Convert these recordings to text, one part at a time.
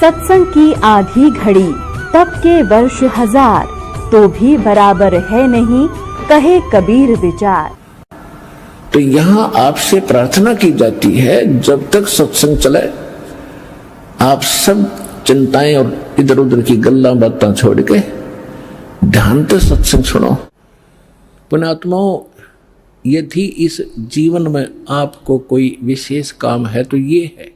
सत्संग की आधी घड़ी तब के वर्ष 1000 तो भी बराबर है नहीं, कहे कबीर विचार। तो यहाँ आपसे प्रार्थना की जाती है, जब तक सत्संग चले आप सब चिंताएं और इधर उधर की गल्ला बातें छोड़ के ध्यान से सत्संग सुनो। पुण्यात्माओं, यदि इस जीवन में आपको कोई विशेष काम है तो ये है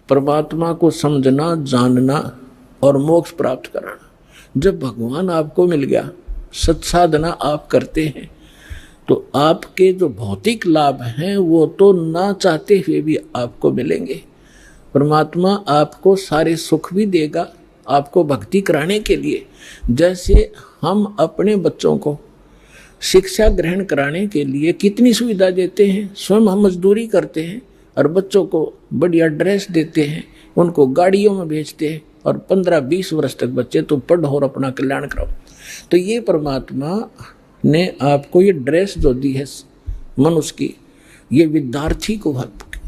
परमात्मा को समझना, जानना और मोक्ष प्राप्त कराना। जब भगवान आपको मिल गया, सत्साधना आप करते हैं, तो आपके जो भौतिक लाभ हैं वो तो ना चाहते हुए भी आपको मिलेंगे। परमात्मा आपको सारे सुख भी देगा आपको भक्ति कराने के लिए। जैसे हम अपने बच्चों को शिक्षा ग्रहण कराने के लिए कितनी सुविधा देते हैं, स्वयं हम मजदूरी करते हैं और बच्चों को बढ़िया ड्रेस देते हैं, उनको गाड़ियों में भेजते हैं और 15-20 वर्ष तक बच्चे तो पढ़ो और अपना कल्याण कराओ। तो ये परमात्मा ने आपको ये ड्रेस जो दी है मनुष्य की, ये विद्यार्थी को,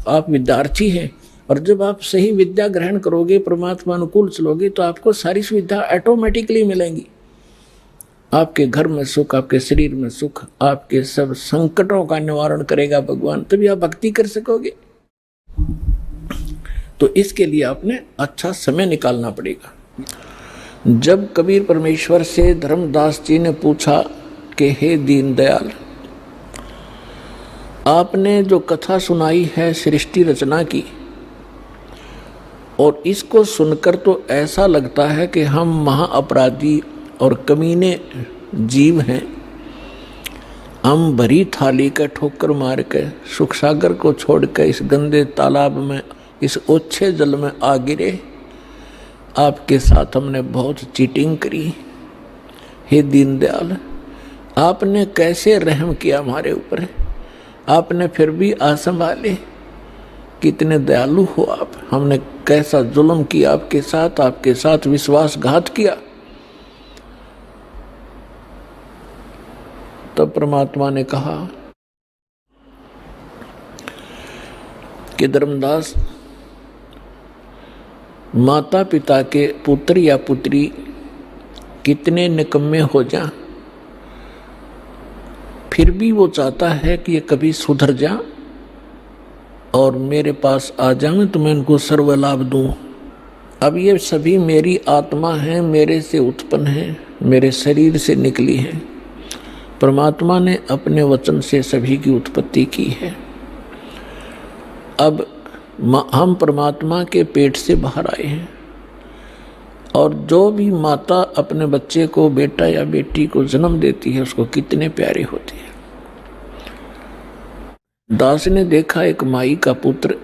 आप विद्यार्थी हैं और जब आप सही विद्या ग्रहण करोगे, परमात्मा अनुकूल चलोगे तो आपको सारी सुविधा ऑटोमेटिकली मिलेंगी। आपके घर में सुख, आपके शरीर में सुख, आपके सब संकटों का निवारण करेगा भगवान, तभी आप भक्ति कर सकोगे। तो इसके लिए आपने अच्छा समय निकालना पड़ेगा। जब कबीर परमेश्वर से धर्मदास जी ने पूछा कि हे दीनदयाल, आपने जो कथा सुनाई है सृष्टि रचना की, और इसको सुनकर तो ऐसा लगता है कि हम महाअपराधी और कमीने जीव हैं। हम भरी थाली का ठोकर मार के सुख सागर को छोड़ के इस गंदे तालाब में, इस ओछे जल में आ गिरे। आपके साथ हमने बहुत चीटिंग करी। हे दीनदयाल, आपने कैसे रहम किया हमारे ऊपर, आपने फिर भी संभाले। कितने दयालु हो आप। हमने कैसा जुल्म किया आपके साथ विश्वासघात किया। तब परमात्मा ने कहा कि धर्मदास, माता पिता के पुत्र या पुत्री कितने निकम्मे हो जा, फिर भी वो चाहता है कि ये कभी सुधर जा और मेरे पास आ जाए तो मैं उनको सर्व लाभ दूं। अब ये सभी मेरी आत्मा है, मेरे से उत्पन्न है, मेरे शरीर से निकली है। परमात्मा ने अपने वचन से सभी की उत्पत्ति की है। अब हम परमात्मा के पेट से बाहर आए हैं, और जो भी माता अपने बच्चे को, बेटा या बेटी को जन्म देती है, उसको कितने प्यारे होते हैं। दास ने देखा एक माई का पुत्र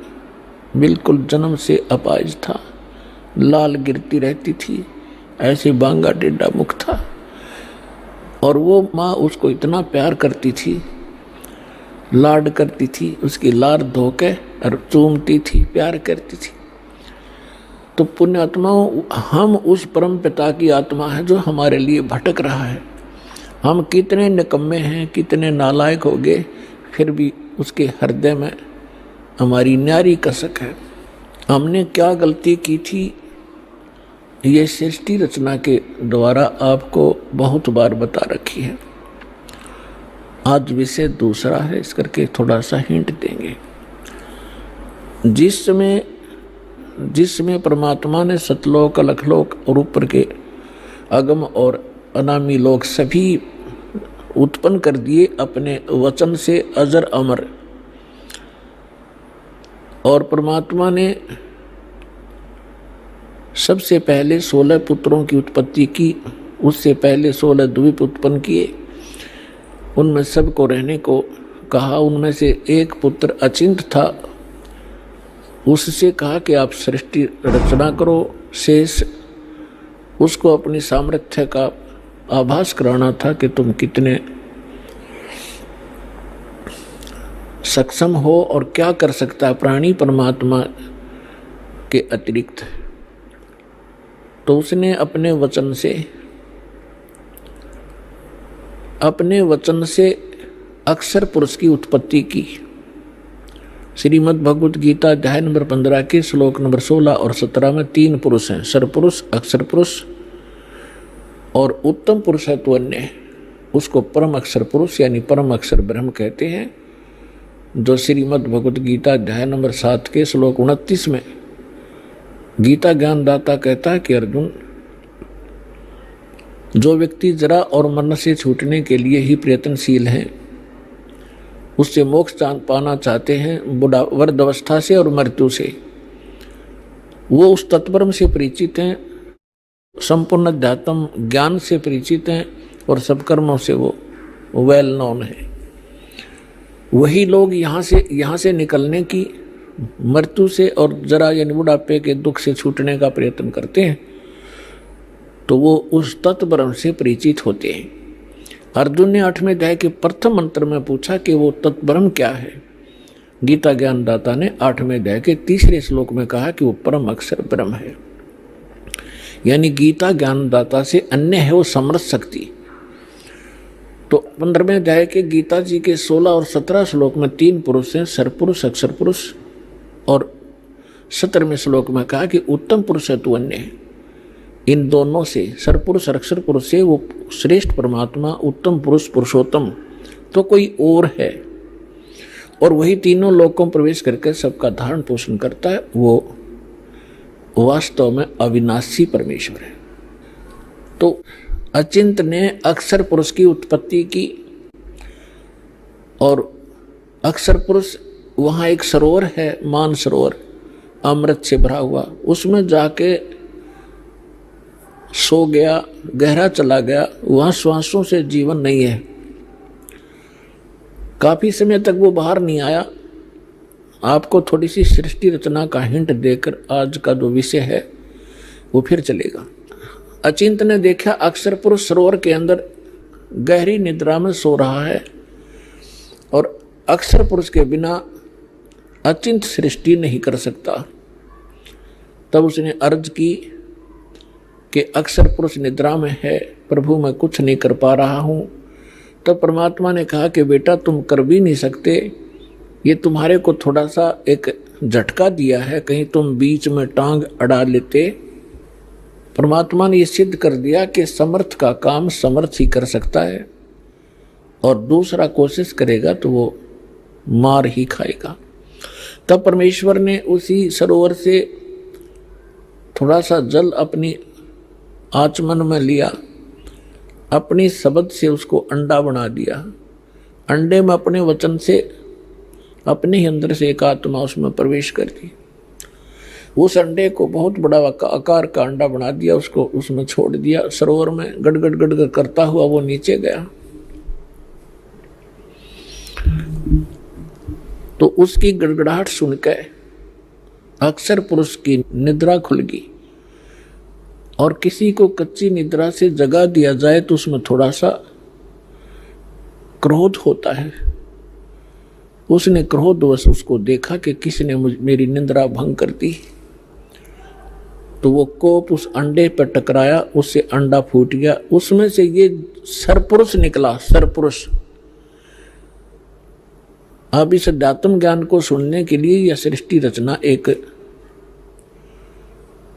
बिल्कुल जन्म से अपाहिज था, लाल गिरती रहती थी, ऐसे बांगा टेढ़ा मुख था, और वो माँ उसको इतना प्यार करती थी, लाड करती थी, उसकी लार धो के और चूमती थी, प्यार करती थी। तो पुण्यात्माओं, हम उस परम पिता की आत्मा है जो हमारे लिए भटक रहा है। हम कितने निकम्मे हैं, कितने नालायक हो गए, फिर भी उसके हृदय में हमारी न्यारी कसक है। हमने क्या गलती की थी, ये सृष्टि रचना के द्वारा आपको बहुत बार बता रखी है। आज विषय दूसरा है, इस करके थोड़ा सा हिंट देंगे। जिसमें परमात्मा ने सतलोक, अलखलोक और ऊपर के अगम और अनामी लोक सभी उत्पन्न कर दिए अपने वचन से, अजर अमर। और परमात्मा ने सबसे पहले 16 पुत्रों की उत्पत्ति की, उससे पहले 16 द्वीप उत्पन्न किए, उनमें सबको रहने को कहा। उनमें से एक पुत्र अचिंत था, उससे कहा कि आप सृष्टि रचना करो। शेष उसको अपनी सामर्थ्य का आभास कराना था कि तुम कितने सक्षम हो और क्या कर सकता है प्राणी परमात्मा के अतिरिक्त। तो उसने अपने वचन से अक्षर पुरुष की उत्पत्ति की, श्रीमद् भगवत गीता अध्याय नंबर 15 के श्लोक नंबर 16 और 17 में 3 पुरुष हैं, सरपुरुष, अक्षर पुरुष और उत्तम पुरुष है तो अन्य, उसको परम अक्षर पुरुष यानी परम अक्षर ब्रह्म कहते हैं। जो श्रीमद् भगवत गीता अध्याय नंबर 7 के श्लोक 29 में गीता ज्ञानदाता कहता है कि अर्जुन, जो व्यक्ति जरा और मरण से छूटने के लिए ही प्रयत्नशील हैं, उससे मोक्ष पाना चाहते हैं वृद्धावस्था से और मृत्यु से, वो उस तत्परम से परिचित हैं, संपूर्ण अध्यात्म ज्ञान से परिचित हैं और सब कर्मों से वो वेल नोन है। वही लोग यहाँ से निकलने की, मृत्यु से और जरा यानी बुढ़ापे के दुख से छूटने का प्रयत्न करते हैं, तो वो उस तत्परम से परिचित होते हैं। अर्जुन ने 8वें अध्याय के प्रथम मंत्र में पूछा कि वो तत्ब्रह्म क्या है। गीता ज्ञानदाता ने 8वें अध्याय के 3रे श्लोक में कहा कि वो परम अक्षर ब्रह्म है, यानी गीता ज्ञानदाता से अन्य है वो समर्थ शक्ति। तो 15वें अध्याय के गीता जी के 16 और 17 श्लोक में 3 पुरुष हैं, सरपुरुष, अक्षर पुरुष, और 17वें श्लोक में कहा कि उत्तम पुरुष है तो अन्य है। इन दोनों से, सरपुरुष और अक्षर पुरुष से वो श्रेष्ठ परमात्मा, उत्तम पुरुष, पुरुषोत्तम तो कोई और है, और वही तीनों लोकों में प्रवेश करके सबका धारण पोषण करता है। वो वास्तव में अविनाशी परमेश्वर है। तो अचिंत ने अक्षर पुरुष की उत्पत्ति की, और अक्षर पुरुष वहाँ एक सरोवर है, मान सरोवर, अमृत से भरा हुआ, उसमें जाके सो गया, गहरा चला गया, वहाँ श्वासों से जीवन नहीं है। काफी समय तक वो बाहर नहीं आया। आपको थोड़ी सी सृष्टि रचना का हिंट देकर आज का जो विषय है वो फिर चलेगा। अचिंत ने देखा अक्षर पुरुष सरोवर के अंदर गहरी निद्रा में सो रहा है, और अक्षर पुरुष के बिना अचिंत सृष्टि नहीं कर सकता। तब उसने अर्ज की कि अक्षर पुरुष निद्रा में है, प्रभु मैं कुछ नहीं कर पा रहा हूं। तब परमात्मा ने कहा कि बेटा तुम कर भी नहीं सकते, ये तुम्हारे को थोड़ा सा एक झटका दिया है, कहीं तुम बीच में टांग अड़ा लेते। परमात्मा ने ये सिद्ध कर दिया कि समर्थ का काम समर्थ ही कर सकता है, और दूसरा कोशिश करेगा तो वो मार ही खाएगा। तब परमेश्वर ने उसी सरोवर से थोड़ा सा जल अपनी आचमन में लिया, अपनी शब्द से उसको अंडा बना दिया। अंडे में अपने वचन से अपने ही अंदर से एक आत्मा उसमें प्रवेश कर दी। उस अंडे को बहुत बड़ा आकार का अंडा बना दिया, उसको उसमें छोड़ दिया सरोवर में, गड़गड़ गड़गड़ करता हुआ वो नीचे गया। तो उसकी गड़गड़ाहट सुनकर अक्षर पुरुष की निद्रा खुल गई। और किसी को कच्ची निद्रा से जगा दिया जाए तो उसमें थोड़ा सा क्रोध होता है। उसने क्रोधवश उसको देखा कि किसने मेरी निद्रा भंग कर दी, तो वो कोप उस अंडे पर टकराया, उससे अंडा फूट गया, उसमें से ये सरपुरुष निकला। सरपुरुष अब इस अध्यात्म ज्ञान को सुनने के लिए यह सृष्टि रचना एक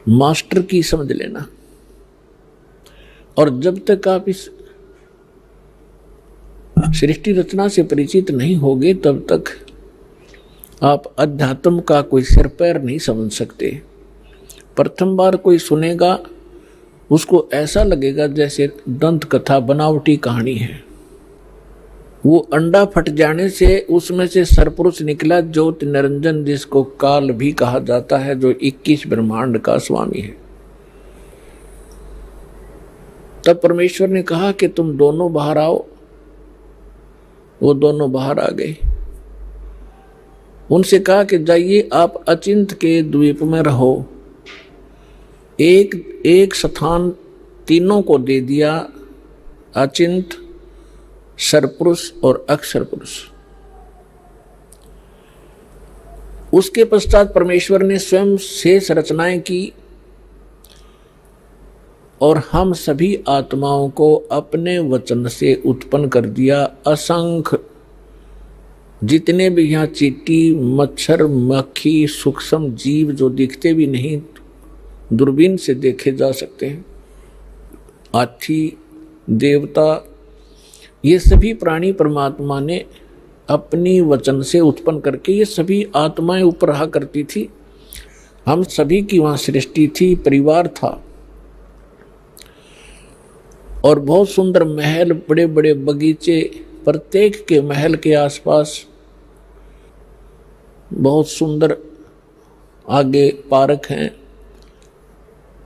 मास्टर की समझ लेना। और जब तक आप इस सृष्टि रचना से परिचित नहीं होगे तब तक आप अध्यात्म का कोई सिर पैर नहीं समझ सकते। प्रथम बार कोई सुनेगा उसको ऐसा लगेगा जैसे दंत कथा बनावटी कहानी है। वो अंडा फट जाने से उसमें से सरपुरुष निकला, ज्योति निरंजन, जिसको काल भी कहा जाता है, जो 21 ब्रह्मांड का स्वामी है। तब परमेश्वर ने कहा कि तुम दोनों बाहर आओ। वो दोनों बाहर आ गए। उनसे कहा कि जाइए आप अचिंत के द्वीप में रहो। एक स्थान तीनों को दे दिया, अचिंत, सरपुरुष और अक्षर पुरुष। उसके पश्चात परमेश्वर ने स्वयं शेष रचनाएं की और हम सभी आत्माओं को अपने वचन से उत्पन्न कर दिया। असंख्य जितने भी यहाँ चींटी, मच्छर, मक्खी, सूक्ष्म जीव जो दिखते भी नहीं, दूरबीन से देखे जा सकते हैं, हाथी, देवता, ये सभी प्राणी परमात्मा ने अपनी वचन से उत्पन्न करके, ये सभी आत्माएं ऊपर रहा करती थी। हम सभी की वहां सृष्टि थी, परिवार था, और बहुत सुंदर महल, बड़े बड़े बगीचे, प्रत्येक के महल के आसपास बहुत सुंदर आगे पार्क हैं,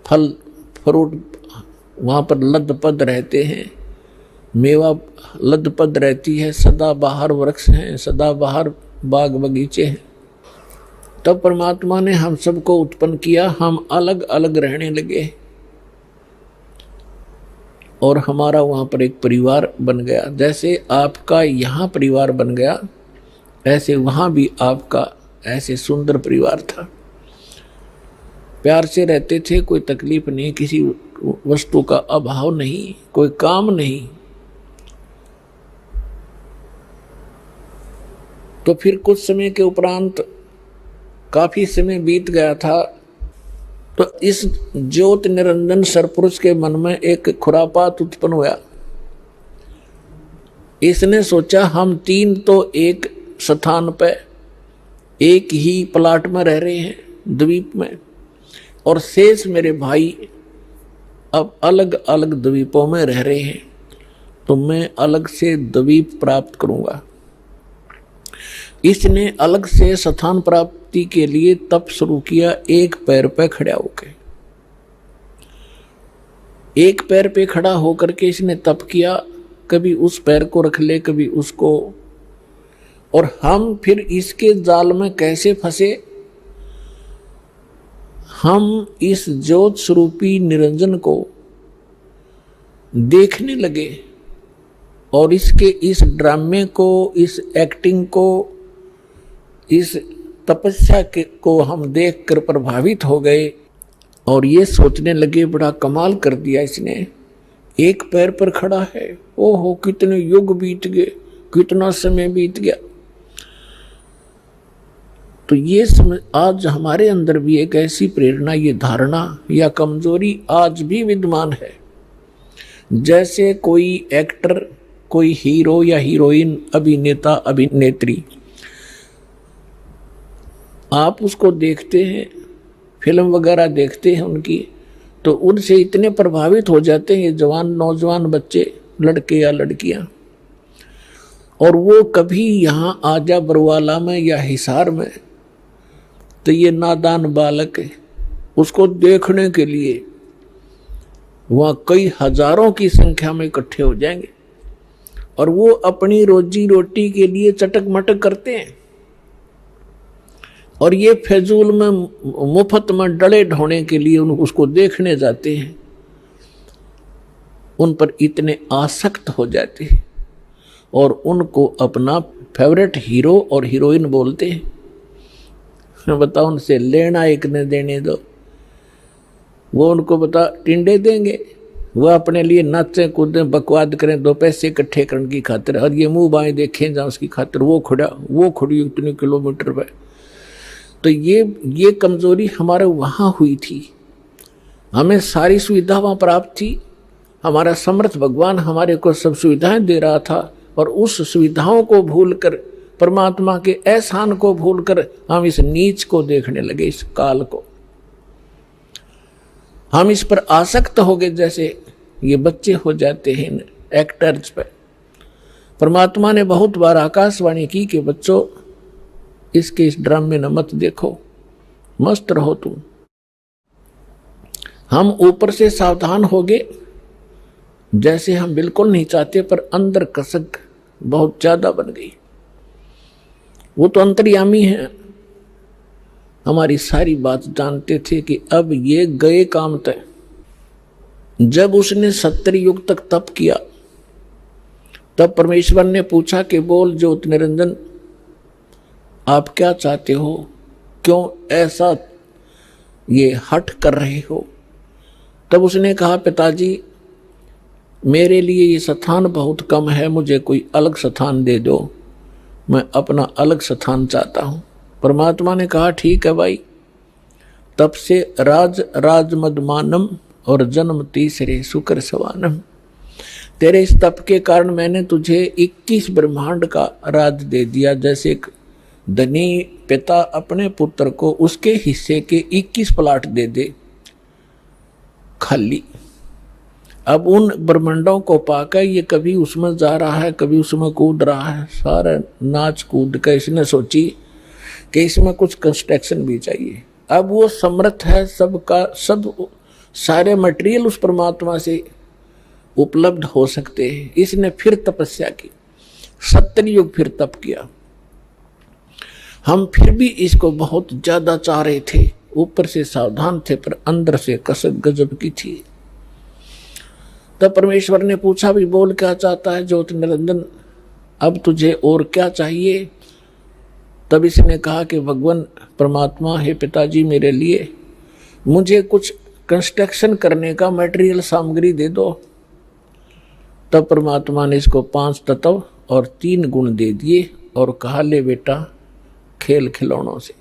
फल फ्रूट वहाँ पर लदपद रहते हैं, मेवा लदपद रहती है, सदाबहार वृक्ष हैं, सदाबहार बाग बगीचे हैं। तब परमात्मा ने हम सबको उत्पन्न किया, हम अलग अलग रहने लगे और हमारा वहाँ पर एक परिवार बन गया। जैसे आपका यहाँ परिवार बन गया, ऐसे वहाँ भी आपका ऐसे सुंदर परिवार था। प्यार से रहते थे, कोई तकलीफ नहीं, किसी वस्तु का अभाव नहीं, कोई काम नहीं। तो फिर कुछ समय के उपरांत, काफी समय बीत गया था, तो इस ज्योत निरंजन सरपुरुष के मन में एक खुरापात उत्पन्न हुआ। इसने सोचा हम तीन तो एक स्थान पर, एक ही प्लाट में रह रहे हैं, द्वीप में, और शेष मेरे भाई अब अलग अलग द्वीपों में रह रहे हैं, तो मैं अलग से द्वीप प्राप्त करूंगा। इसने अलग से स्थान प्राप्ति के लिए तप शुरू किया, एक पैर पे खड़ा होकर। एक पैर पे खड़ा होकर के इसने तप किया, कभी उस पैर को रख ले, कभी उसको, और हम फिर इसके जाल में कैसे फंसे। हम इस ज्योत स्वरूपी निरंजन को देखने लगे और इसके इस ड्रामे को, इस एक्टिंग को, इस तपस्या को हम देखकर प्रभावित हो गए और ये सोचने लगे बड़ा कमाल कर दिया इसने, एक पैर पर खड़ा है, ओहो कितने युग बीत गए, कितना समय बीत गया। तो ये आज हमारे अंदर भी एक ऐसी प्रेरणा, ये धारणा या कमजोरी आज भी विद्यमान है। जैसे कोई एक्टर, कोई हीरो या हीरोइन, अभिनेता अभिनेत्री, आप उसको देखते हैं, फिल्म वगैरह देखते हैं उनकी, तो उनसे इतने प्रभावित हो जाते हैं ये जवान नौजवान बच्चे, लड़के या लड़कियां, और वो कभी यहाँ आजा बरवाला में या हिसार में, तो ये नादान बालक है, उसको देखने के लिए वहाँ कई हजारों की संख्या में इकट्ठे हो जाएंगे और वो अपनी रोजी रोटी के लिए चटक मटक करते हैं और ये फजूल में मुफ्त में डले ढोने के लिए उसको देखने जाते हैं। उन पर इतने आसक्त हो जाते हैं और उनको अपना फेवरेट हीरो और हीरोइन बोलते हैं। बताओ, उनसे लेना एक न देने दो, वो उनको बता टिंडे देंगे, वो अपने लिए नाचें कूदें बकवाद करें, दो पैसे इकट्ठे करने की खातिर, और ये मुंह बाएं देखें जहाँ उसकी खातिर वो खड़ी इतने किलोमीटर पे। तो ये कमजोरी हमारे वहाँ हुई थी। हमें सारी सुविधा वहाँ प्राप्त थी, हमारा समर्थ भगवान हमारे को सब सुविधाएं दे रहा था, और उस सुविधाओं को भूलकर, परमात्मा के एहसान को भूलकर हम इस नीच को देखने लगे, इस काल को। हम इस पर आसक्त हो गए जैसे ये बच्चे हो जाते हैं एक्टर्स पर। परमात्मा ने बहुत बार आकाशवाणी की कि बच्चों, इसके इस ड्रामे न मत देखो, मस्त रहो तुम। हम ऊपर से सावधान हो गए जैसे हम बिल्कुल नहीं चाहते, पर अंदर कसक बहुत ज्यादा बन गई। वो तो अंतर्यामी है, हमारी सारी बात जानते थे कि अब ये गए काम तय। जब उसने 70 युग तक तप किया, तब परमेश्वर ने पूछा कि बोल ज्योत निरंजन, आप क्या चाहते हो, क्यों ऐसा ये हठ कर रहे हो। तब उसने कहा, पिताजी मेरे लिए ये स्थान बहुत कम है, मुझे कोई अलग स्थान दे दो। मैं अपना अलग स्थान चाहता हूं। परमात्मा ने कहा ठीक है भाई, तब से राज मदमानम और जन्म तीसरे शुक्र सवानम। तेरे इस तप के कारण मैंने तुझे 21 ब्रह्मांड का राज दे दिया। जैसे एक धनी पिता अपने पुत्र को उसके हिस्से के 21 प्लाट दे दे खाली। अब उन ब्रह्मांडों को पाकर ये कभी उसमें जा रहा है, कभी उसमें कूद रहा है। सारा नाच कूद कर इसने सोची कि इसमें कुछ कंस्ट्रक्शन भी चाहिए। अब वो समर्थ है, सबका सब सारे मटेरियल उस परमात्मा से उपलब्ध हो सकते हैं। इसने फिर तपस्या की, 70 युग फिर तप किया। हम फिर भी इसको बहुत ज्यादा चाह रहे थे, ऊपर से सावधान थे पर अंदर से कसक गजब की थी। तब परमेश्वर ने पूछा भी बोल क्या चाहता है ज्योत निरंजन, अब तुझे और क्या चाहिए। तब इसने कहा कि भगवान परमात्मा हे पिताजी, मेरे लिए मुझे कुछ कंस्ट्रक्शन करने का मटेरियल सामग्री दे दो। तब परमात्मा ने इसको 5 तत्व और 3 गुण दे दिए और कहा ले बेटा खेल खिलौनों से।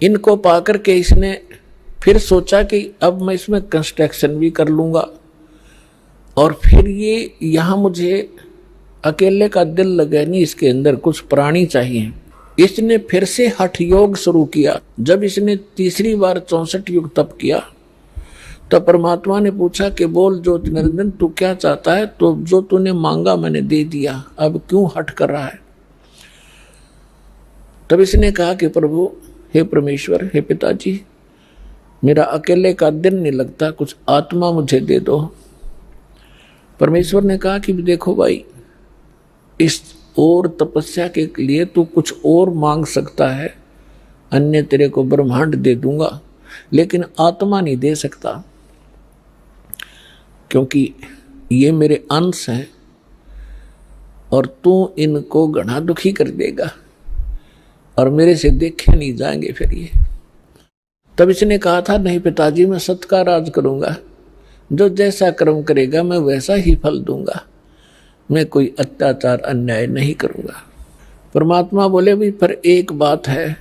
इनको पाकर के इसने फिर सोचा कि अब मैं इसमें कंस्ट्रक्शन भी कर लूंगा और फिर ये यहाँ मुझे अकेले का दिल लगे नहीं, इसके अंदर कुछ प्राणी चाहिए। इसने फिर से हठ योग शुरू किया। जब इसने तीसरी बार 64 युग तप किया तो परमात्मा ने पूछा कि बोल ज्योति निरंजन तू क्या चाहता है। तो जो तूने मांगा मैंने दे दिया, अब क्यों हट कर रहा है। तब इसने कहा कि प्रभु हे परमेश्वर हे पिताजी, मेरा अकेले का दिन नहीं लगता, कुछ आत्मा मुझे दे दो। परमेश्वर ने कहा कि देखो भाई, इस और तपस्या के लिए तू कुछ और मांग सकता है, अन्य तेरे को ब्रह्मांड दे दूंगा, लेकिन आत्मा नहीं दे सकता, क्योंकि ये मेरे अंश हैं और तू इनको घना दुखी कर देगा और मेरे से देखे नहीं जाएंगे फिर ये। तब इसने कहा था नहीं पिताजी, मैं सत्य का राज करूंगा, जो जैसा कर्म करेगा मैं वैसा ही फल दूंगा, मैं कोई अत्याचार अन्याय नहीं करूंगा। परमात्मा बोले भी पर एक बात है,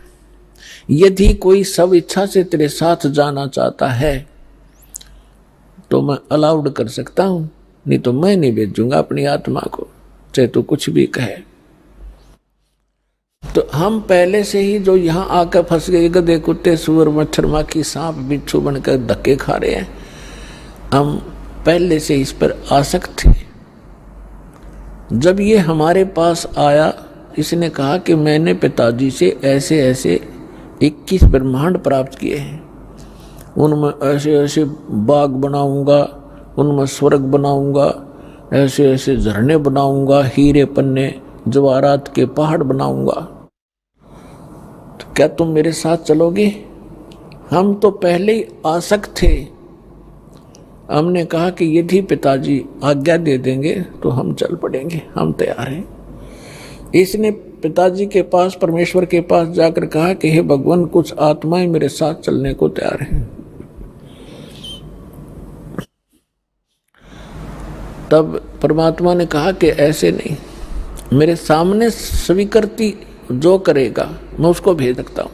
यदि कोई सब इच्छा से तेरे साथ जाना चाहता है तो मैं अलाउड कर सकता हूं, नहीं तो मैं नहीं भेजूंगा अपनी आत्मा को, चाहे तो कुछ भी कहे। तो हम पहले से ही जो यहाँ आकर फंस गए, गधे कुत्ते सुअर मच्छर माखी सांप बिच्छू बनकर धक्के खा रहे हैं, हम पहले से इस पर आसक्त थे। जब ये हमारे पास आया, इसने कहा कि मैंने पिताजी से ऐसे ऐसे 21 ब्रह्मांड प्राप्त किए हैं, उनमें ऐसे ऐसे बाग बनाऊंगा, उनमें स्वर्ग बनाऊंगा, ऐसे ऐसे झरने बनाऊंगा, हीरे पन्ने जवाहरात के पहाड़ बनाऊंगा, तो क्या तुम मेरे साथ चलोगे। हम तो पहले ही आसक्त थे। हमने कहा कि यदि पिताजी आज्ञा दे देंगे तो हम चल पड़ेंगे, हम तैयार हैं। इसने पिताजी के पास, परमेश्वर के पास जाकर कहा कि हे भगवान, कुछ आत्माएं मेरे साथ चलने को तैयार हैं। तब परमात्मा ने कहा कि ऐसे नहीं, मेरे सामने स्वीकृति जो करेगा मैं उसको भेज सकता हूं।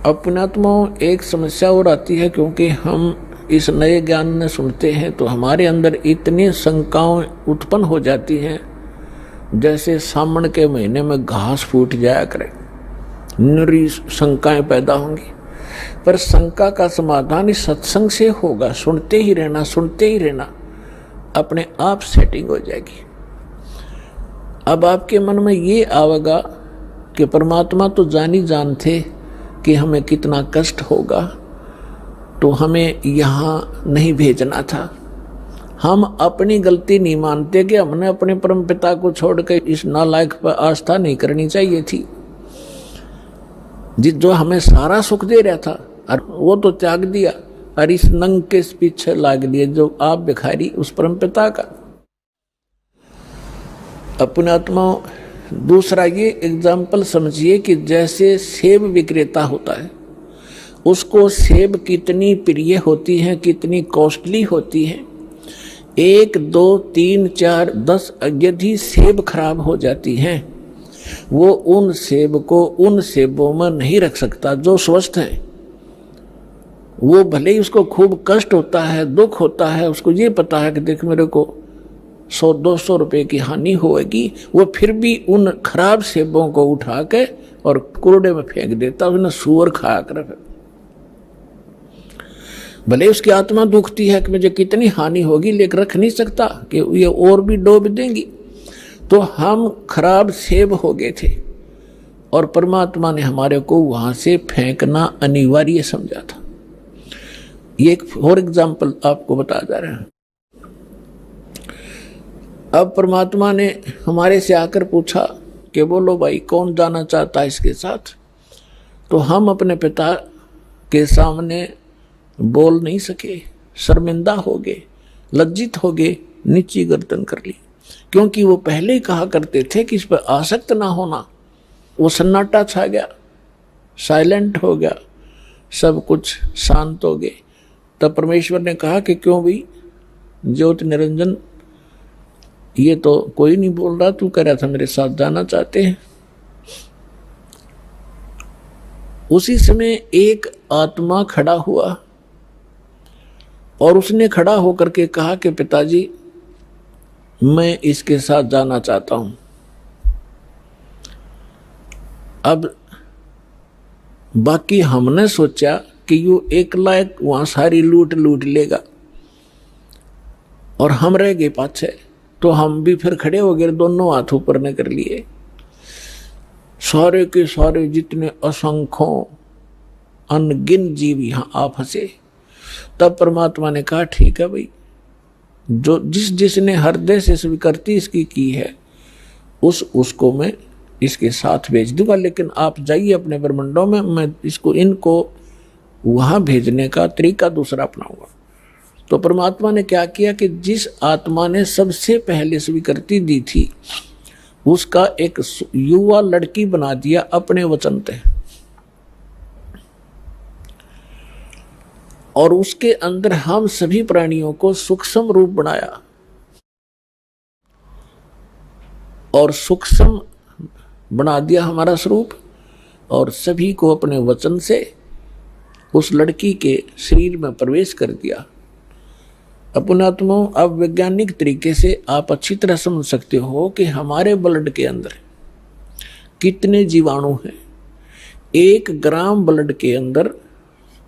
अपनात्मा एक समस्या और आती है, क्योंकि हम इस नए ज्ञान में सुनते हैं तो हमारे अंदर इतनी शंकाएं उत्पन्न हो जाती हैं जैसे सावन के महीने में घास फूट जाया करे, निरी शंकाएं पैदा होंगी। पर शंका का समाधान इस सत्संग से होगा, सुनते ही रहना, सुनते ही रहना, अपने आप सेटिंग हो जाएगी। अब आपके मन में ये आवेगा कि परमात्मा तो जानी जानते कि हमें कितना कष्ट होगा, तो हमें यहाँ नहीं भेजना था। हम अपनी गलती नहीं मानते कि हमने अपने परम पिता को छोड़कर इस नालायक पर आस्था नहीं करनी चाहिए थी, जो हमें सारा सुख दे रहा था, और वो तो त्याग दिया और इस नंग के पीछे लाग लिए जो आप भिखारी उस परम पिता का। अपने आत्मा दूसरा ये एग्जाम्पल समझिए कि जैसे सेब विक्रेता होता है, उसको सेब कितनी प्रिय होती है, कितनी कॉस्टली होती है, 1 2 3 4 10 यदि सेब खराब हो जाती हैं, वो उन सेब को उन सेबों में नहीं रख सकता जो स्वस्थ है। वो भले ही उसको खूब कष्ट होता है, दुख होता है, उसको ये पता है कि देख मेरे को 100-200 रुपए की हानि होगी, वो फिर भी उन खराब सेबों को उठा के और कूड़े में फेंक देता, उसने सूअर खा कर। भले उसकी आत्मा दुखती है कि मुझे कितनी हानि होगी, लेकिन रख नहीं सकता कि ये और भी डूब देंगी। तो हम खराब सेब हो गए थे और परमात्मा ने हमारे को वहां से फेंकना अनिवार्य समझा था। ये एक और एग्जाम्पल आपको बता जा रहा है। अब परमात्मा ने हमारे से आकर पूछा कि बोलो भाई कौन जाना चाहता है इसके साथ। तो हम अपने पिता के सामने बोल नहीं सके, शर्मिंदा हो गए, लज्जित हो गए, नीची गर्दन कर ली, क्योंकि वो पहले ही कहा करते थे कि इस पर आसक्त ना होना। वो सन्नाटा छा गया, साइलेंट हो गया, सब कुछ शांत हो गए। तब परमेश्वर ने कहा कि क्यों भाई ज्योति निरंजन, ये तो कोई नहीं बोल रहा, तू कह रहा था मेरे साथ जाना चाहते हैं। उसी समय एक आत्मा खड़ा हुआ और उसने खड़ा होकर के कहा कि पिताजी मैं इसके साथ जाना चाहता हूं। अब बाकी हमने सोचा कि यू एक लायक वहां सारी लूट लेगा और हम रह गए पाछे। तो हम भी फिर खड़े हो गए, दोनों हाथ ऊपर ने कर लिए। सारे के सारे जितने असंख्यों अनगिन जीव यहां आ फंसे। तब परमात्मा ने कहा ठीक है भाई, जो जिसने हृदय से स्वीकृति इसकी की है उसको मैं इसके साथ भेज दूंगा, लेकिन आप जाइए अपने ब्रह्मंडों में, मैं इनको वहां भेजने का तरीका दूसरा अपनाऊंगा। तो परमात्मा ने क्या किया कि जिस आत्मा ने सबसे पहले स्वीकृति दी थी उसका एक युवा लड़की बना दिया अपने वचन पे, और उसके अंदर हम सभी प्राणियों को सूक्ष्म रूप बनाया और सूक्ष्म बना दिया हमारा स्वरूप, और सभी को अपने वचन से उस लड़की के शरीर में प्रवेश कर दिया। अपनात्मा, अब वैज्ञानिक तरीके से आप अच्छी तरह समझ सकते हो कि हमारे ब्लड के अंदर कितने जीवाणु हैं। 1 ग्राम ब्लड के अंदर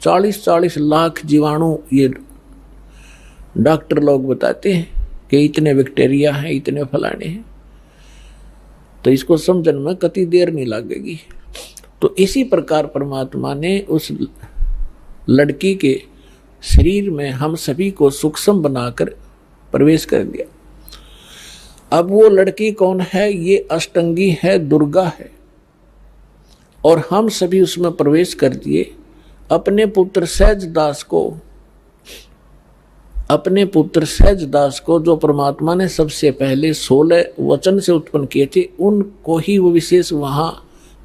40-40 लाख जीवाणु, ये डॉक्टर लोग बताते हैं कि इतने बैक्टीरिया हैं, इतने फलाने हैं। तो इसको समझने में कति देर नहीं लगेगी। तो इसी प्रकार परमात्मा ने उस लड़की के शरीर में हम सभी को सूक्ष्म बनाकर प्रवेश कर दिया। अब वो लड़की कौन है? ये अष्टंगी है, दुर्गा है, और हम सभी उसमें प्रवेश कर दिए। अपने पुत्र सहजदास को जो परमात्मा ने सबसे पहले 16 वचन से उत्पन्न किए थे, उनको ही वो विशेष वहां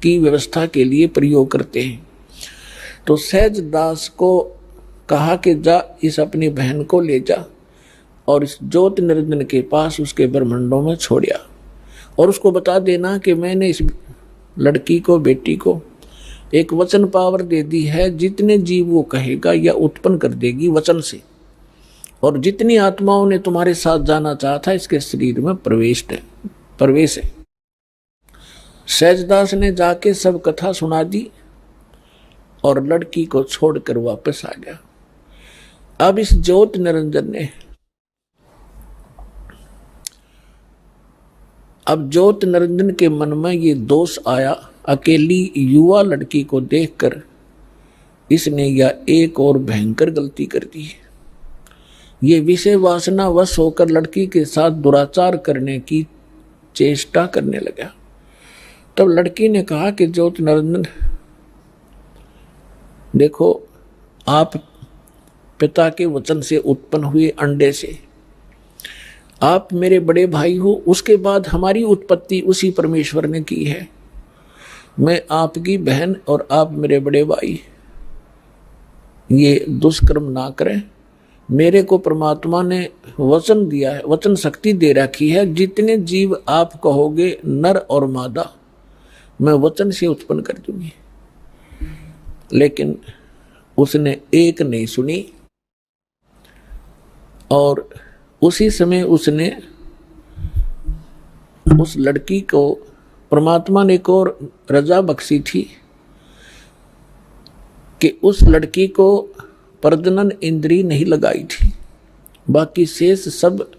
की व्यवस्था के लिए प्रयोग करते हैं। तो सहजदास को कहा कि जा इस अपनी बहन को ले जा और इस ज्योति निरंजन के पास उसके ब्रह्मंडों में छोड़िया, और उसको बता देना कि मैंने इस लड़की को, बेटी को एक वचन पावर दे दी है, जितने जीव वो कहेगा या उत्पन्न कर देगी वचन से, और जितनी आत्माओं ने तुम्हारे साथ जाना चाहता इसके शरीर में प्रवेश है। सहजदास ने जाके सब कथा सुना दी और लड़की को छोड़कर वापस आ गया। अब इस ज्योति निरंजन ने, अब ज्योति निरंजन के मन में ये दोष आया, अकेली युवा लड़की को देखकर इसने यह एक और भयंकर गलती कर दी। ये विषय वासना वश होकर लड़की के साथ दुराचार करने की चेष्टा करने लगा। तब लड़की ने कहा कि ज्योति निरंजन, देखो आप पिता के वचन से उत्पन्न हुए अंडे से, आप मेरे बड़े भाई हो, उसके बाद हमारी उत्पत्ति उसी परमेश्वर ने की है। मैं आपकी बहन और आप मेरे बड़े भाई, ये दुष्कर्म ना करें, मेरे को परमात्मा ने वचन दिया है, वचन शक्ति दे रखी है, जितने जीव आप कहोगे नर और मादा मैं वचन से उत्पन्न कर दूंगी। लेकिन उसने एक नहीं सुनी और उसी समय उसने उस लड़की को, परमात्मा ने एक और रजा बख्शी थी कि उस लड़की को प्रजनन इंद्री नहीं लगाई थी, बाकी शेष सब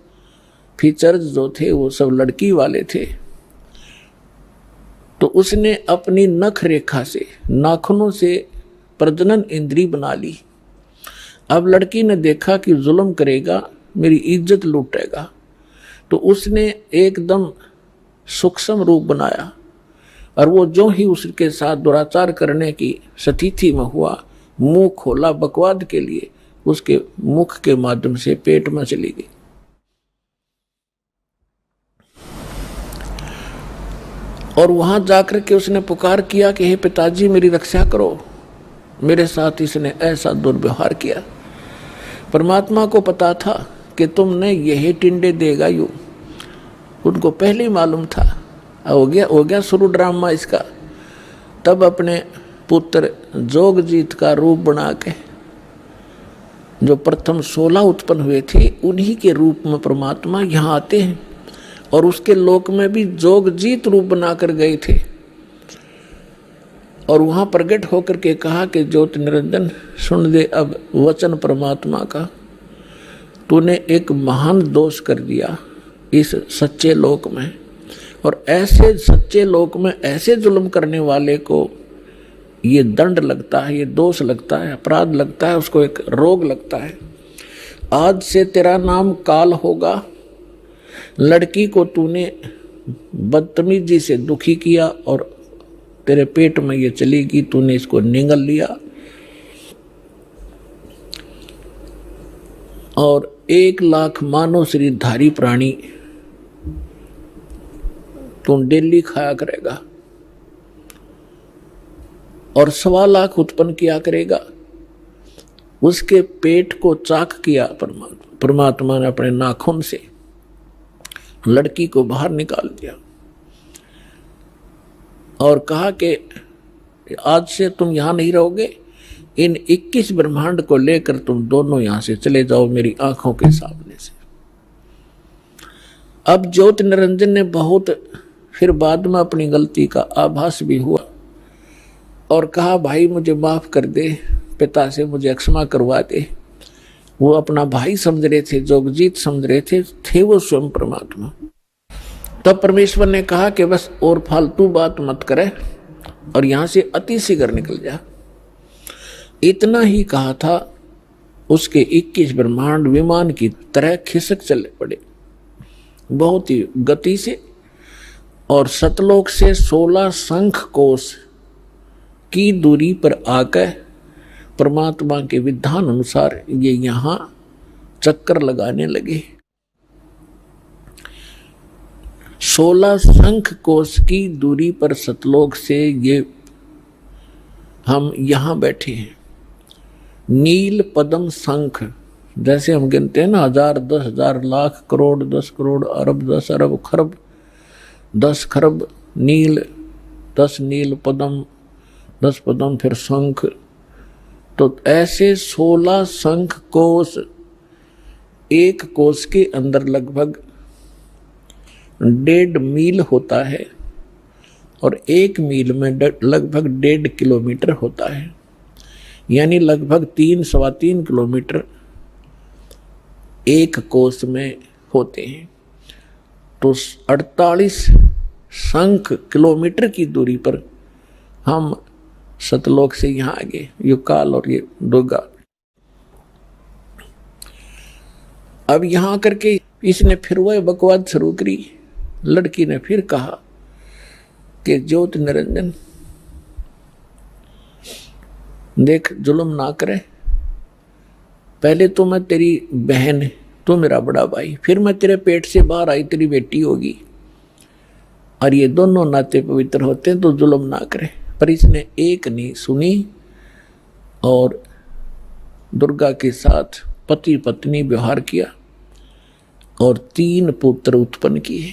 फीचर्स जो थे वो सब लड़की वाले थे। तो उसने अपनी नख रेखा से, नाखूनों से प्रजनन इंद्री बना ली। अब लड़की ने देखा कि जुल्म करेगा, मेरी इज्जत लूटेगा, तो उसने एकदम सूक्ष्म रूप बनाया और वो जो ही उसके साथ दुराचार करने की स्थिति में हुआ, मुंह खोला बकवाद के लिए, उसके मुख के माध्यम से पेट में चली गई। और वहां जाकर के उसने पुकार किया कि हे पिताजी मेरी रक्षा करो, मेरे साथ इसने ऐसा दुर्व्यवहार किया। परमात्मा को पता था कि तुमने यही टिंडे देगा यू, उनको पहले ही मालूम था। हो गया शुरू ड्रामा इसका। तब अपने पुत्र जोगजीत का रूप बना के, जो प्रथम 16 उत्पन्न हुए थे, उन्हीं के रूप में परमात्मा यहाँ आते हैं और उसके लोक में भी जोगजीत रूप बनाकर गए थे। और वहां प्रकट होकर के कहा कि ज्योति निरंजन सुन दे अब वचन परमात्मा का, तूने एक महान दोष कर दिया इस सच्चे लोक में, और ऐसे सच्चे लोक में ऐसे जुल्म करने वाले को ये दंड लगता है, ये दोष लगता है, अपराध लगता है, उसको एक रोग लगता है। आज से तेरा नाम काल होगा। लड़की को तूने बदतमीजी से दुखी किया और तेरे पेट में ये चलेगी, तूने इसको निगल लिया और 1 लाख मानव शरीरधारी प्राणी तू डेली खाया करेगा और 1.25 लाख उत्पन्न किया करेगा। उसके पेट को चाक किया परमात्मा ने अपने नाखून से, लड़की को बाहर निकाल दिया और कहा कि आज से तुम यहां नहीं रहोगे, इन 21 ब्रह्मांड को लेकर तुम दोनों यहां से चले जाओ मेरी आंखों के सामने से। अब ज्योति निरंजन ने बहुत फिर बाद में अपनी गलती का आभास भी हुआ और कहा भाई मुझे माफ कर दे, पिता से मुझे क्षमा करवा दे। वो अपना भाई समझ रहे थे, जोगजीत समझ रहे थे वो स्वयं परमात्मा। तब परमेश्वर ने कहा कि बस और फालतू बात मत करे और यहां से अति शीघ्र निकल जा। इतना ही कहा था, उसके 21 ब्रह्मांड विमान की तरह खिसक चले पड़े बहुत ही गति से, और सतलोक से 16 शंख कोश की दूरी पर आकर परमात्मा के विधान अनुसार ये यहां चक्कर लगाने लगे। 16 शंख कोश की दूरी पर सतलोक से ये हम यहां बैठे हैं। नील पद्म शंख, जैसे हम गिनते हैं ना 1000, 10,000, लाख, करोड़, 10 करोड़, अरब, 10 अरब, खरब, 10 खरब नील, 10 नील पद्म, 10 पद्म, फिर शंख। तो ऐसे 16 शंख कोश, एक कोश के अंदर लगभग 1.5 मील होता है और 1 मील में लगभग 1.5 किलोमीटर होता है, यानी लगभग 3-3.25 किलोमीटर एक कोश में होते हैं। तो 48 शंख किलोमीटर की दूरी पर हम सतलोक से यहां आ गए, ये काल और ये दुर्गा। अब यहां करके इसने फिर वह बकवाद शुरू करी। लड़की ने फिर कहा कि ज्योति निरंजन देख, जुल्म ना करे, पहले तो मैं तेरी बहन, तू मेरा बड़ा भाई, फिर मैं तेरे पेट से बाहर आई, तेरी बेटी होगी, और ये दोनों नाते पवित्र होते हैं, तो जुल्म ना करे। पर इसने एक नहीं सुनी और दुर्गा के साथ पति पत्नी व्यवहार किया और 3 पुत्र उत्पन्न किए।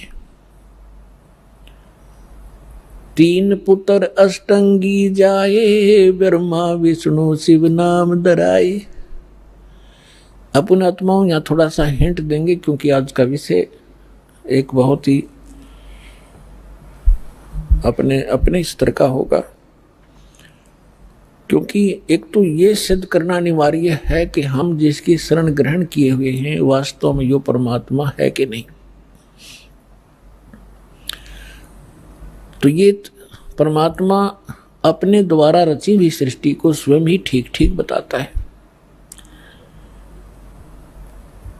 3 पुत्र अष्टंगी जाए, ब्रह्मा विष्णु शिव नाम धराए। अपन आत्माओं यहाँ थोड़ा सा हिंट देंगे, क्योंकि आज का विषय एक बहुत ही अपने स्तर का होगा। क्योंकि एक तो ये सिद्ध करना अनिवार्य है कि हम जिसकी शरण ग्रहण किए हुए हैं वास्तव में यो परमात्मा है कि नहीं। तो ये परमात्मा अपने द्वारा रची हुई सृष्टि को स्वयं ही ठीक ठीक बताता है,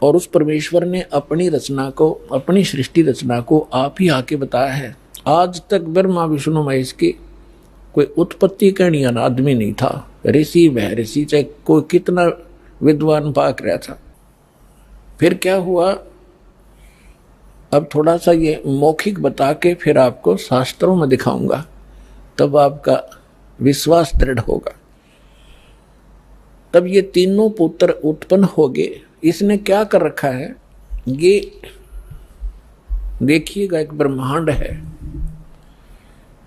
और उस परमेश्वर ने अपनी रचना को, अपनी सृष्टि रचना को आप ही आके बताया है। आज तक ब्रह्मा विष्णु महेश की कोई उत्पत्ति करने वाला आदमी नहीं था। ऋषि वह ऋषि, चाहे कोई कितना विद्वान पाक रहा था। फिर क्या हुआ, अब थोड़ा सा ये मौखिक बता के फिर आपको शास्त्रों में दिखाऊंगा, तब आपका विश्वास दृढ़ होगा। तब ये तीनों पुत्र उत्पन्न हो गए। इसने क्या कर रखा है, ये देखिएगा एक ब्रह्मांड है,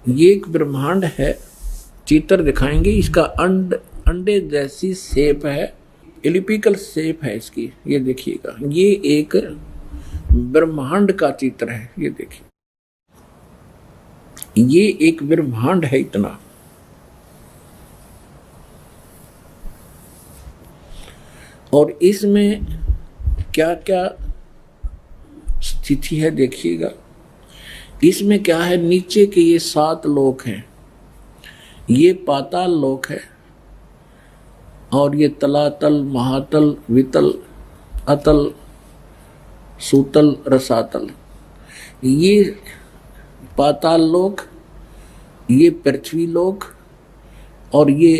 ये एक ब्रह्मांड है। चित्र दिखाएंगे, इसका अंडे जैसी शेप है, एलिपिकल शेप है इसकी। ये देखिएगा, ये एक ब्रह्मांड का चित्र है। ये देखिए, ये एक ब्रह्मांड है इतना। और इसमें क्या क्या स्थिति है देखिएगा। इसमें क्या है, नीचे के ये 7 लोक हैं, ये पाताल लोक है, और ये तलातल, महातल, वितल, अतल, सूतल, रसातल। ये पाताल लोक, ये पृथ्वी लोक, और ये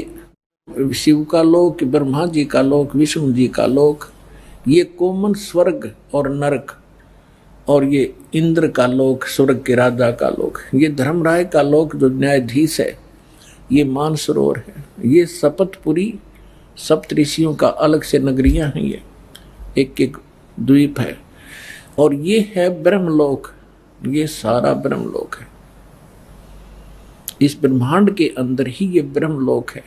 शिव का लोक, ब्रह्मा जी का लोक, विष्णु जी का लोक, ये कोमन स्वर्ग और नरक, और ये इंद्र का लोक, स्वर्ग के राजा का लोक, ये धर्मराय का लोक जो न्यायाधीश है, ये मानसरोवर है, ये शपथपुरी सप्तऋषियों का अलग से नगरियां हैं, ये एक एक द्वीप है, और ये है ब्रह्मलोक। ये सारा ब्रह्मलोक है। इस ब्रह्मांड के अंदर ही ये ब्रह्मलोक है।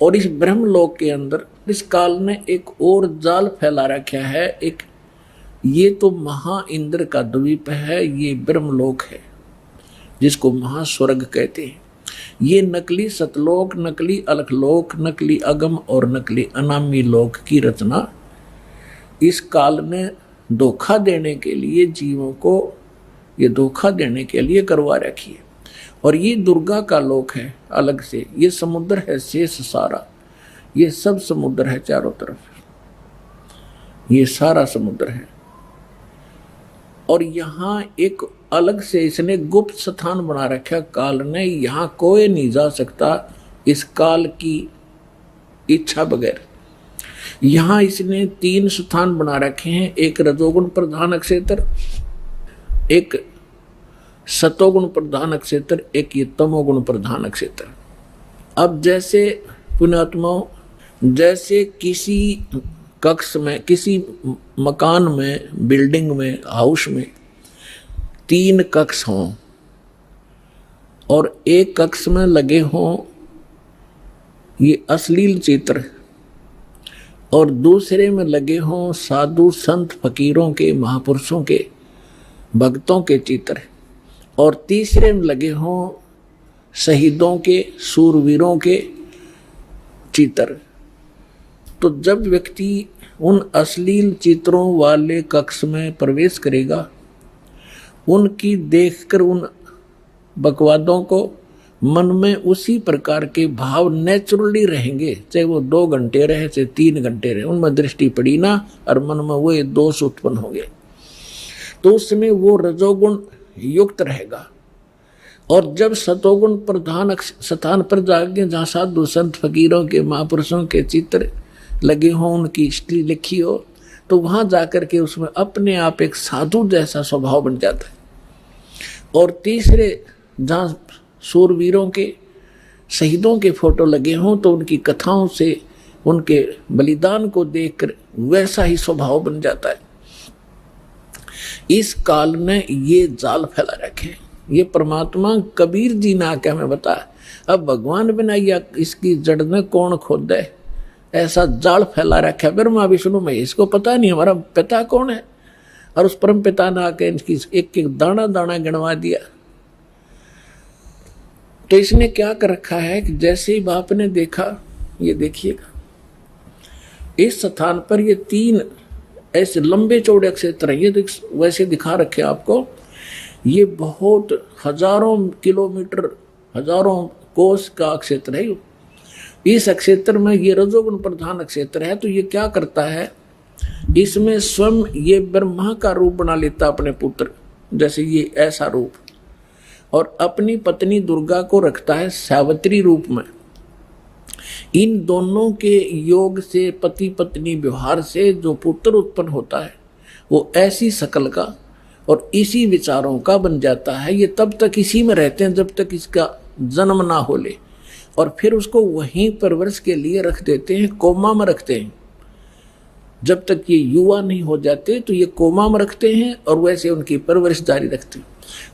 और इस ब्रह्मलोक के अंदर इस काल ने एक और जाल फैला रखा है। एक ये तो महा इंद्र का द्वीप है, ये ब्रह्मलोक है जिसको महास्वर्ग कहते हैं। ये नकली सतलोक, नकली अलखलोक, नकली अगम और नकली अनामी लोक की रचना इस काल ने धोखा देने के लिए, जीवों को ये धोखा देने के लिए करवा रखी है। और ये दुर्गा का लोक है अलग से। ये समुद्र है शेष सारा, ये सब समुद्र है चारों तरफ, ये सारा समुद्र है। और यहाँ एक अलग से इसने गुप्त स्थान बना रखा काल ने, यहाँ कोई नहीं जा सकता इस काल की इच्छा बगैर। यहाँ इसने 3 स्थान बना रखे हैं, एक रजोगुण प्रधान नक्षत्र, एक सतोगुण प्रधान नक्षत्र, एक ये तमोगुण प्रधान नक्षत्र। अब जैसे पुण्यात्माओं, जैसे किसी कक्ष में, किसी मकान में, बिल्डिंग में, हाउस में 3 कक्ष हों और एक कक्ष में लगे हों ये अश्लील चित्र, और दूसरे में लगे हों साधु संत फकीरों के, महापुरुषों के, भक्तों के चित्र, और तीसरे में लगे हों शहीदों के, सूरवीरों के चित्र। तो जब व्यक्ति उन अश्लील चित्रों वाले कक्ष में प्रवेश करेगा, उनकी देखकर उन बकवादों को मन में उसी प्रकार के भाव नेचुरली रहेंगे, चाहे वो 2 घंटे रहे, चाहे 3 घंटे रहे, उनमें दृष्टि पड़ी ना और मन में वो दोष उत्पन्न हो गए, तो उसमें वो रजोगुण युक्त रहेगा। और जब सतोगुण प्रधान स्थान पर जाके, जहाँ साधु संत फकीरों के, महापुरुषों के चित्र लगे हों, उनकी हिस्ट्री लिखी हो, तो वहां जाकर के उसमें अपने आप एक साधु जैसा स्वभाव बन जाता है। और तीसरे जहाँ सूरवीरों के, शहीदों के फोटो लगे हों, तो उनकी कथाओं से उनके बलिदान को देखकर वैसा ही स्वभाव बन जाता है। इस काल ने ये जाल फैला रखे, ये परमात्मा कबीर जी ने आके हमें बताया। अब भगवान बिना या इसकी जड़ में कौन खोदे, ऐसा जाल फैला रखा ब्रह्मा विष्णु में, इसको पता नहीं हमारा पिता कौन है। और उस परम पिता ने आके इनकी एक एक दाना दाना गिनवा दिया। तो इसने क्या कर रखा है कि जैसे ही बाप ने देखा, ये देखिएगा इस स्थान पर ये 3 ऐसे लंबे चौड़े क्षेत्र है। ये तो वैसे दिखा रखे आपको, ये बहुत हजारों किलोमीटर, हजारों कोस का क्षेत्र है। इस क्षेत्र में ये रजोगुण प्रधान क्षेत्र है। तो ये क्या करता है, इसमें स्वयं ये ब्रह्मा का रूप बना लेता अपने पुत्र, जैसे ये ऐसा रूप, और अपनी पत्नी दुर्गा को रखता है सावित्री रूप में। इन दोनों के योग से, पति पत्नी व्यवहार से जो पुत्र उत्पन्न होता है वो ऐसी शकल का और इसी विचारों का बन जाता है। ये तब तक इसी में रहते हैं जब तक इसका जन्म ना हो ले, और फिर उसको वहीं परवरिश के लिए रख देते हैं, कोमा में रखते हैं। जब तक ये युवा नहीं हो जाते तो ये कोमा में रखते हैं और वैसे उनकी परवरिश जारी रखते हैं।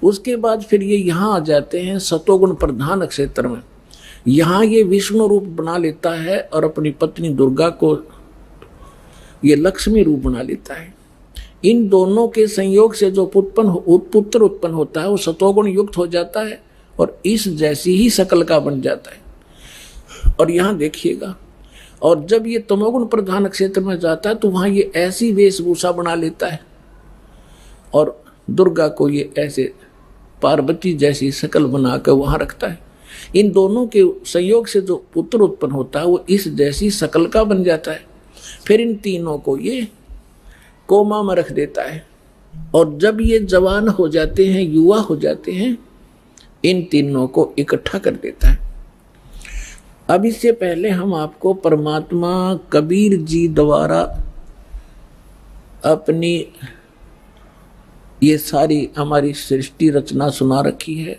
उसके बाद फिर ये यहाँ आ जाते हैं सतोगुण प्रधान क्षेत्र में। यहाँ ये विष्णु रूप बना लेता है और अपनी पत्नी दुर्गा को ये लक्ष्मी रूप बना लेता है। इन दोनों के संयोग से जो पुत्र उत्पन्न होता है वो सतोगुण युक्त हो जाता है और इस जैसी ही शकल का बन जाता है। और यहाँ देखिएगा, और जब ये तमोगुण प्रधान क्षेत्र में जाता है तो वहाँ ये ऐसी वेशभूषा बना लेता है और दुर्गा को ये ऐसे पार्वती जैसी शकल बनाकर वहाँ रखता है। इन दोनों के संयोग से जो पुत्र उत्पन्न होता है वो इस जैसी शकल का बन जाता है। फिर इन तीनों को ये कोमा में रख देता है और जब ये जवान हो जाते हैं, युवा हो जाते हैं, इन तीनों को इकट्ठा कर देता है। अब इससे पहले हम आपको परमात्मा कबीर जी द्वारा अपनी ये सारी हमारी सृष्टि रचना सुना रखी है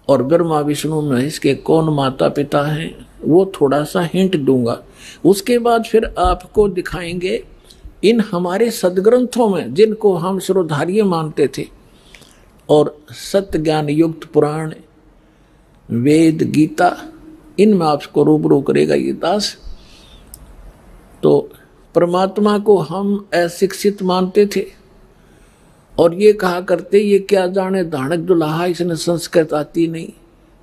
और ब्रह्मा विष्णु महेश के कौन माता पिता हैं वो थोड़ा सा हिंट दूंगा। उसके बाद फिर आपको दिखाएंगे इन हमारे सदग्रंथों में जिनको हम शिरोधार्य मानते थे और सत्य ज्ञान युक्त पुराण, वेद, गीता, इनमें आपको रूबरू करेगा ये दास। तो परमात्मा को हम अशिक्षित मानते थे और ये कहा करते ये क्या जाने धाड़क दुल्हा, इसने संस्कृत आती नहीं,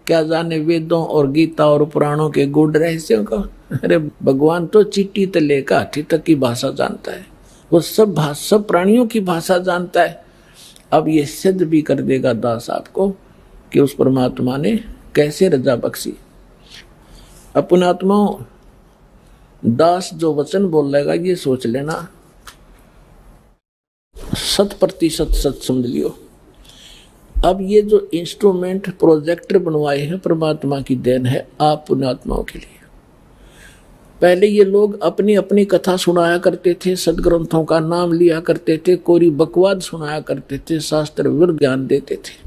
क्या जाने वेदों और गीता और पुराणों के गूढ़ रहस्यों का। अरे भगवान तो चिट्ठी से लेकर हाथी तक की भाषा जानता है, वो सब प्राणियों की भाषा जानता है। अब ये सिद्ध भी कर देगा दास आपको कि उस परमात्मा ने कैसे रजा बख्शी। अपने आत्माओं, दास जो वचन बोल लेगा ये सोच लेना 100% सच समझ लियो। अब ये जो इंस्ट्रूमेंट प्रोजेक्टर बनवाए हैं परमात्मा की देन है आप पुण्यात्माओं के लिए। पहले ये लोग अपनी अपनी कथा सुनाया करते थे, सदग्रंथों का नाम लिया करते थे, कोरी बकवाद सुनाया करते थे, शास्त्र विरुद्ध ज्ञान देते थे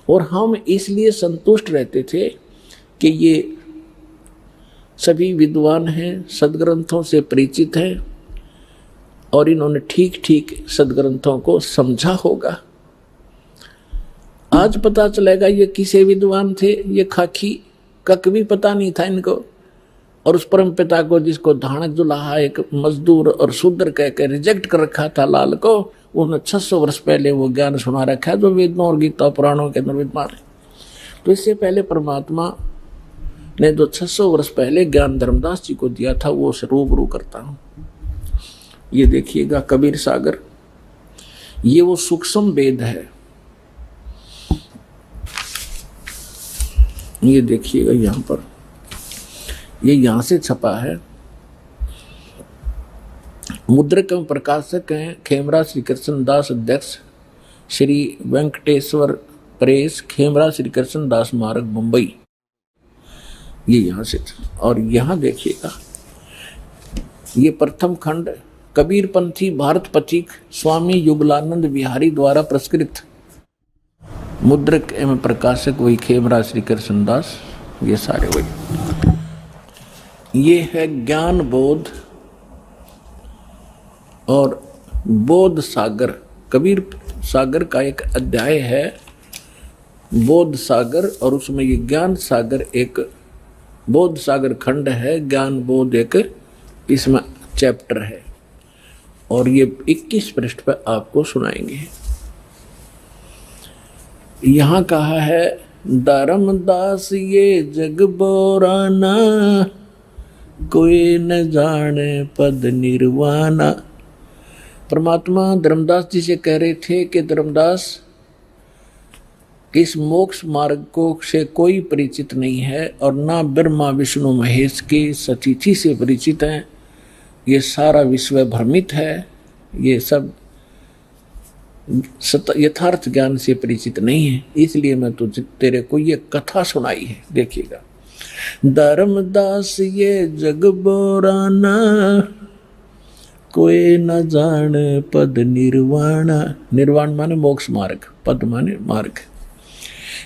और हम इसलिए संतुष्ट रहते थे कि ये सभी विद्वान हैं, सदग्रंथों से परिचित हैं और इन्होंने ठीक ठीक सदग्रंथों को समझा होगा। आज पता चलेगा ये किसे विद्वान थे, ये खाकी कक भी पता नहीं था इनको। और उस परम पिता को जिसको धाड़क दुल्हा एक मजदूर और शूद्र कह के रिजेक्ट कर रखा था लाल को, उन्होंने 600 वर्ष पहले वो ज्ञान सुना रखा है जो वेदों और गीता पुराणों के अंदर विद्वान है। तो इससे पहले परमात्मा ने जो 600 वर्ष पहले ज्ञान धर्मदास जी को दिया था वो रूबरू करता हूं। ये देखिएगा कबीर सागर, ये वो सूक्ष्म वेद है। ये देखिएगा यहां पर, ये यहां से छपा है। मुद्रक एवं प्रकाशक हैं खेमरा श्री कृष्ण दास, अध्यक्ष श्री वेंकटेश्वर प्रेस, खेमरा श्री कृष्ण दास मार्ग, मुंबई। ये यहां से, और यहां देखिएगा ये प्रथम खंड कबीरपंथी भारत पथिक स्वामी युगलानंद बिहारी द्वारा प्रस्कृत। मुद्रक एवं प्रकाशक वही खेमरा श्री कृष्ण दास, ये सारे वही। ये है ज्ञान बोध और बोध सागर। कबीर सागर का एक अध्याय है बोध सागर, और उसमें ये ज्ञान सागर एक बोध सागर खंड है, ज्ञान बोध एक इसमें चैप्टर है, और ये 21 पृष्ठ पर आपको सुनाएंगे। यहां कहा है, धर्मदास ये जग बोराना, कोई न जाने पद निर्वाणा। परमात्मा धर्मदास जी से कह रहे थे कि धर्मदास, इस मोक्ष मार्ग को से कोई परिचित नहीं है, और ना ब्रह्मा विष्णु महेश की सतिथि से परिचित हैं। ये सारा विश्व भ्रमित है, ये सब यथार्थ ज्ञान से परिचित नहीं है, इसलिए मैं तेरे को ये कथा सुनाई है। देखिएगा, धर्मदास ये जग बोराना, कोई न जाने पद निर्वाणा। निर्वाण माने मोक्ष मार्ग, पद माने मार्ग।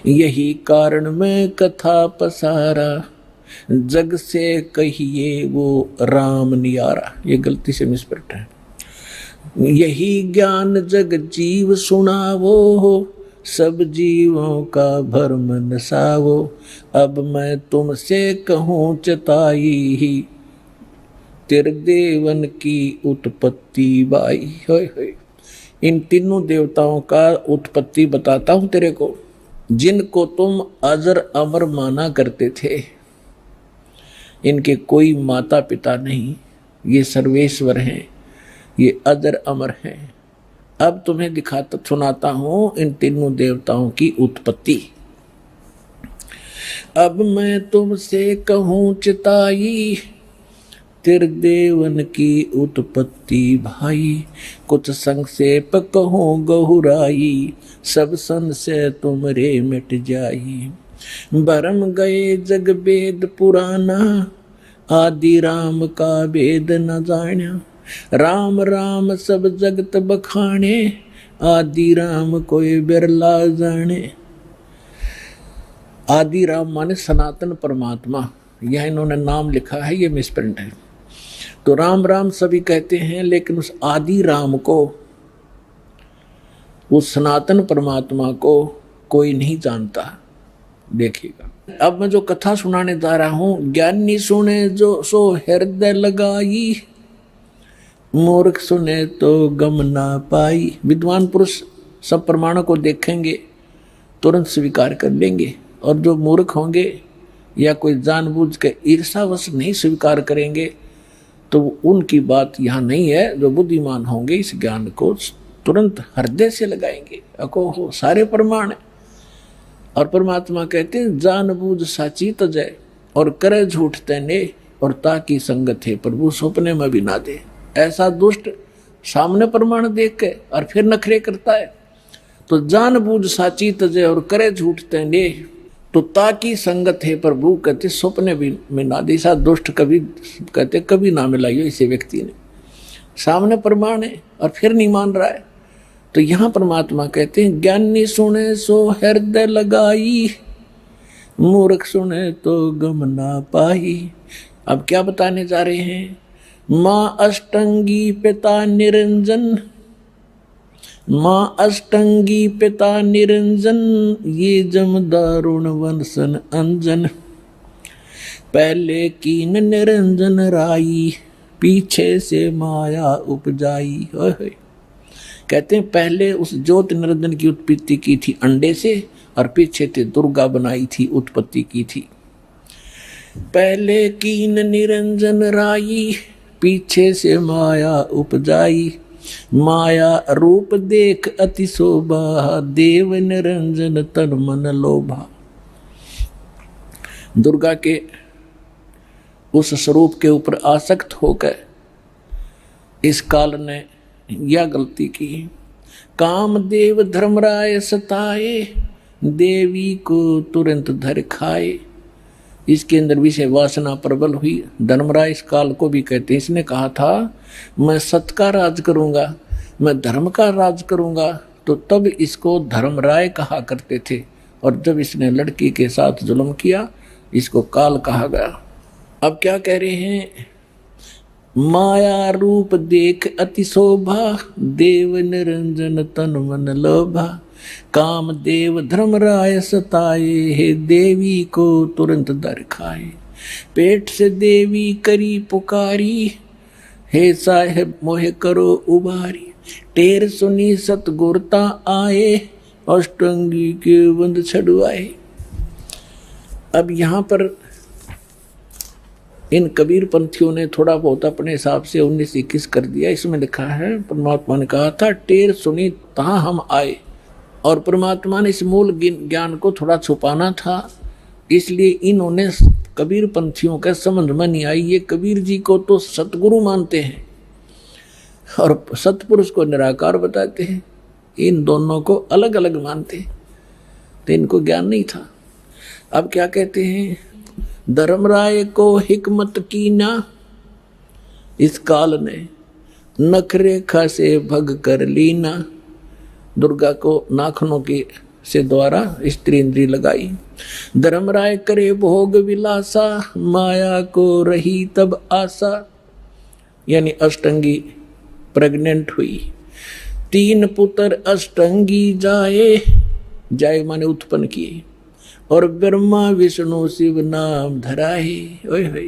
यही कारण में कथा पसारा, जग से कहिए वो राम नियारा। ये गलती से मिसप्रिंट है। यही ज्ञान जग जीव सुनावो, सब जीवों का भरम नसावो। अब मैं तुमसे कहूँ चताई, तेरे देवन की उत्पत्ति बाई। होय होय, इन तीनों देवताओं का उत्पत्ति बताता हूँ तेरे को, जिनको तुम अजर अमर माना करते थे। इनके कोई माता पिता नहीं, ये सर्वेश्वर हैं, ये अजर अमर हैं। अब तुम्हें दिखाता सुनाता हूं इन तीनों देवताओं की उत्पत्ति। अब मैं तुमसे कहूँ चिताई, त्रिदेवन की उत्पत्ति भाई। कुछ संक्षेप कहूँ गहुराई, सब संशय तुमरे मिट जाई। भरम गए जग वेद पुराना, आदि राम का वेद न जाना। राम राम सब जगत बखाने, आदि राम कोई बिरला जाने। आदि राम माने सनातन परमात्मा, यह इन्होंने नाम लिखा है, ये मिसप्रिंट है। तो राम राम सभी कहते हैं, लेकिन उस आदि राम को, उस सनातन परमात्मा को कोई नहीं जानता। देखिएगा, अब मैं जो कथा सुनाने जा रहा हूं, ज्ञानी सुने जो सो हृदय लगाई, मूर्ख सुने तो गम ना पाई। विद्वान पुरुष सब प्रमाणों को देखेंगे, तुरंत स्वीकार कर लेंगे, और जो मूर्ख होंगे या कोई जानबूझ के ईर्षावश नहीं स्वीकार करेंगे, तो उनकी बात यहाँ नहीं है। जो बुद्धिमान होंगे इस ज्ञान को तुरंत हृदय से लगाएंगे। अको हो सारे प्रमाण है। और परमात्मा कहते हैं, जानबूझ साची तजय, और करे झूठ तैने, और ताकि संगत है प्रभु सपने में भी ना दे। ऐसा दुष्ट सामने प्रमाण देख के और फिर नखरे करता है। तो जानबूझ साची तजय और करे झूठ तैने, तो ताकि संगत है प्रभु कहते सपने भी में ना दे। ऐसा दुष्ट कभी कहते कभी ना मिलाइयो इसे व्यक्ति ने। सामने प्रमाण है और फिर नहीं मान रहा है। तो यहाँ परमात्मा कहते हैं, ज्ञानी सुने सो हृदय लगाई, मूर्ख सुने तो गम ना पाई। अब क्या बताने जा रहे हैं? माँ अष्टंगी पिता निरंजन, माँ अष्टंगी पिता निरंजन, ये जम दारुण वंशन अंजन। पहले कीन निरंजन राई, पीछे से माया उपजाई। कहते हैं पहले उस ज्योति निरंजन की उत्पत्ति की थी अंडे से, और पीछे से दुर्गा बनाई थी, उत्पत्ति की थी। पहले कीन निरंजन राई, पीछे से माया उपजाई। माया रूप देख अति शोभा, देव निरंजन तन मन लोभा। दुर्गा के उस स्वरूप के ऊपर आसक्त होकर इस काल ने यह गलती की। कामदेव धर्मराय सताए, देवी को तुरंत धर खाए। इसके अंदर विषय वासना प्रबल हुई। धर्मराय इस काल को भी कहते हैं। इसने कहा था मैं सत्य का राज करूंगा, मैं धर्म का राज करूंगा, तो तब इसको धर्मराय कहा करते थे। और जब इसने लड़की के साथ जुल्म किया, इसको काल कहा गया। अब क्या कह रहे हैं? माया रूप देख अति शोभा, देव निरंजन तन मन लोभा। काम देव धर्मराय सताए, हे देवी को तुरंत दर खाए। पेट से देवी करी पुकारी, हे साहेब मोहे करो उबारी। टेर सुनी सतगुरता आए, अष्टंगी के बंद छड़वाए। अब यहाँ पर इन कबीर पंथियों ने थोड़ा बहुत अपने हिसाब से 19-21 कर दिया। इसमें लिखा है परमात्मा ने कहा था टेर सुनी तहाँ हम आए, और परमात्मा ने इस मूल ज्ञान को थोड़ा छुपाना था, इसलिए इन्होंने कबीर पंथियों के समझ में नहीं आई। ये कबीर जी को तो सतगुरु मानते हैं और सतपुरुष को निराकार बताते हैं, इन दोनों को अलग अलग मानते हैं, तो इनको ज्ञान नहीं था। अब क्या कहते हैं? धर्मराय को हिकमत कीना, इस काल ने नखरेखा से भग कर लीना। दुर्गा को नाखनों की से द्वारा स्त्री इंद्री लगाई। धर्मराय करे भोग विलासा, माया को रही तब आशा। यानी अष्टंगी प्रेग्नेंट हुई। 3 पुत्र अष्टंगी जाए, जाए माने उत्पन्न किए, और ब्रह्मा विष्णु शिव नाम धराए। ओए होए,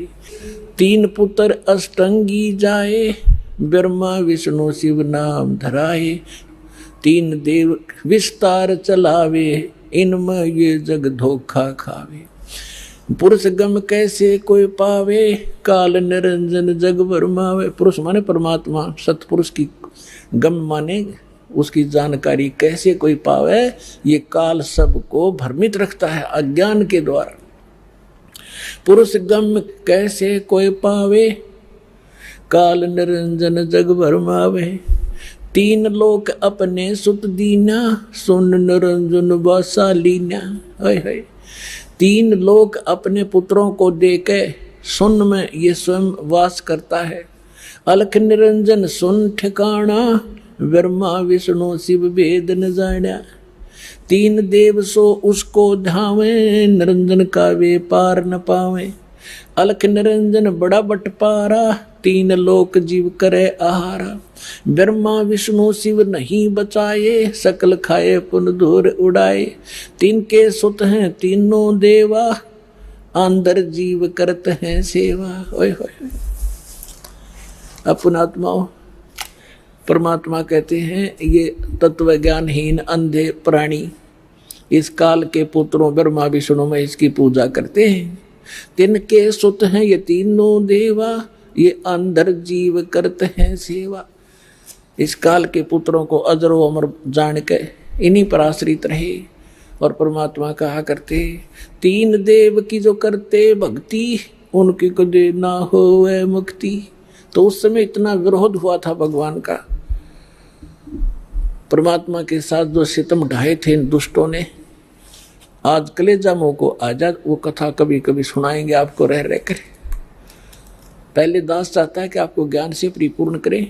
3 पुत्र अष्टंगी जाए, ब्रह्मा विष्णु शिव नाम धराए। 3 देव विस्तार चलावे, इनमें ये जग धोखा खावे। पुरुष गम कैसे कोई पावे, काल निरंजन जग भरमावे। पुरुष माने परमात्मा, सतपुरुष की गम माने उसकी जानकारी कैसे कोई पावे, ये काल सबको भ्रमित रखता है अज्ञान के द्वारा। पुरुष गम कैसे कोई पावे, काल निरंजन जग भरमावे। 3 लोक अपने सुत दीना, सुन निरंजन वासा लीना। 3 लोक अपने पुत्रों को देके सुन में ये स्वयं वास करता है। अलख निरंजन सुन ठिकाना, ब्रह्मा विष्णु शिव भेद न जाना। 3 देव सो उसको धावे, निरंजन का वे पार न पावे। अलख निरंजन बड़ा बटपारा, 3 लोक जीव करे आहारा। ब्रह्मा विष्णु शिव नहीं बचाए, सकल खाए पुन धूर उड़ाए। 3 के सुत हैं तीनों देवा, अंदर जीव करते हैं सेवा। ओए होए, अपनात्माओं परमात्मा कहते हैं ये तत्व ज्ञानहीन अंधे प्राणी इस काल के पुत्रों ब्रह्मा विष्णु में इसकी पूजा करते हैं। 3 के सुत हैं ये तीनों देवा, ये अंदर जीव करते हैं सेवा। इस काल के पुत्रों को अजरो अमर जान के इन्हीं पर आश्रित रहे। और परमात्मा कहा करते 3 देव की जो करते भक्ति, उनकी कदे ना होवे मुक्ति। तो उस समय इतना विरोध हुआ था भगवान का, परमात्मा के साथ जो सितम ढाए थे इन दुष्टों ने। आज कलेजा मुंह को आजाद, वो कथा कभी कभी सुनाएंगे आपको रह रह कर। पहले दास चाहता है कि आपको ज्ञान से परिपूर्ण करें,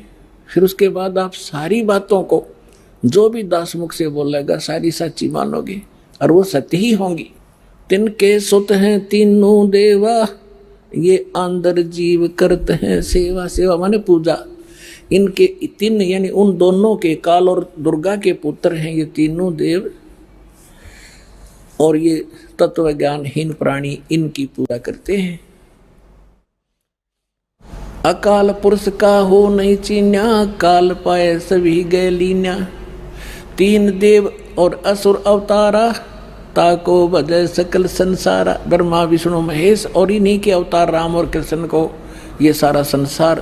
फिर उसके बाद आप सारी बातों को जो भी दास मुख से बोलेगा सारी सच्ची मानोगे और वो सत्य ही होंगी। 3 के सुत हैं तीनों देवा, ये अंदर जीव करते हैं सेवा। सेवा माने पूजा। इनके 3 यानी उन दोनों के, काल और दुर्गा के पुत्र हैं ये तीनों देव, और ये तत्व ज्ञानहीन प्राणी इनकी पूजा करते हैं। अकाल पुरुष का हो नहीं चीन्या, काल पाए सभी गए लीन्या। 3 देव और असुर अवतारा, ताको भजय सकल संसारा। ब्रह्मा विष्णु महेश और इन्हीं के अवतार राम और कृष्ण को ये सारा संसार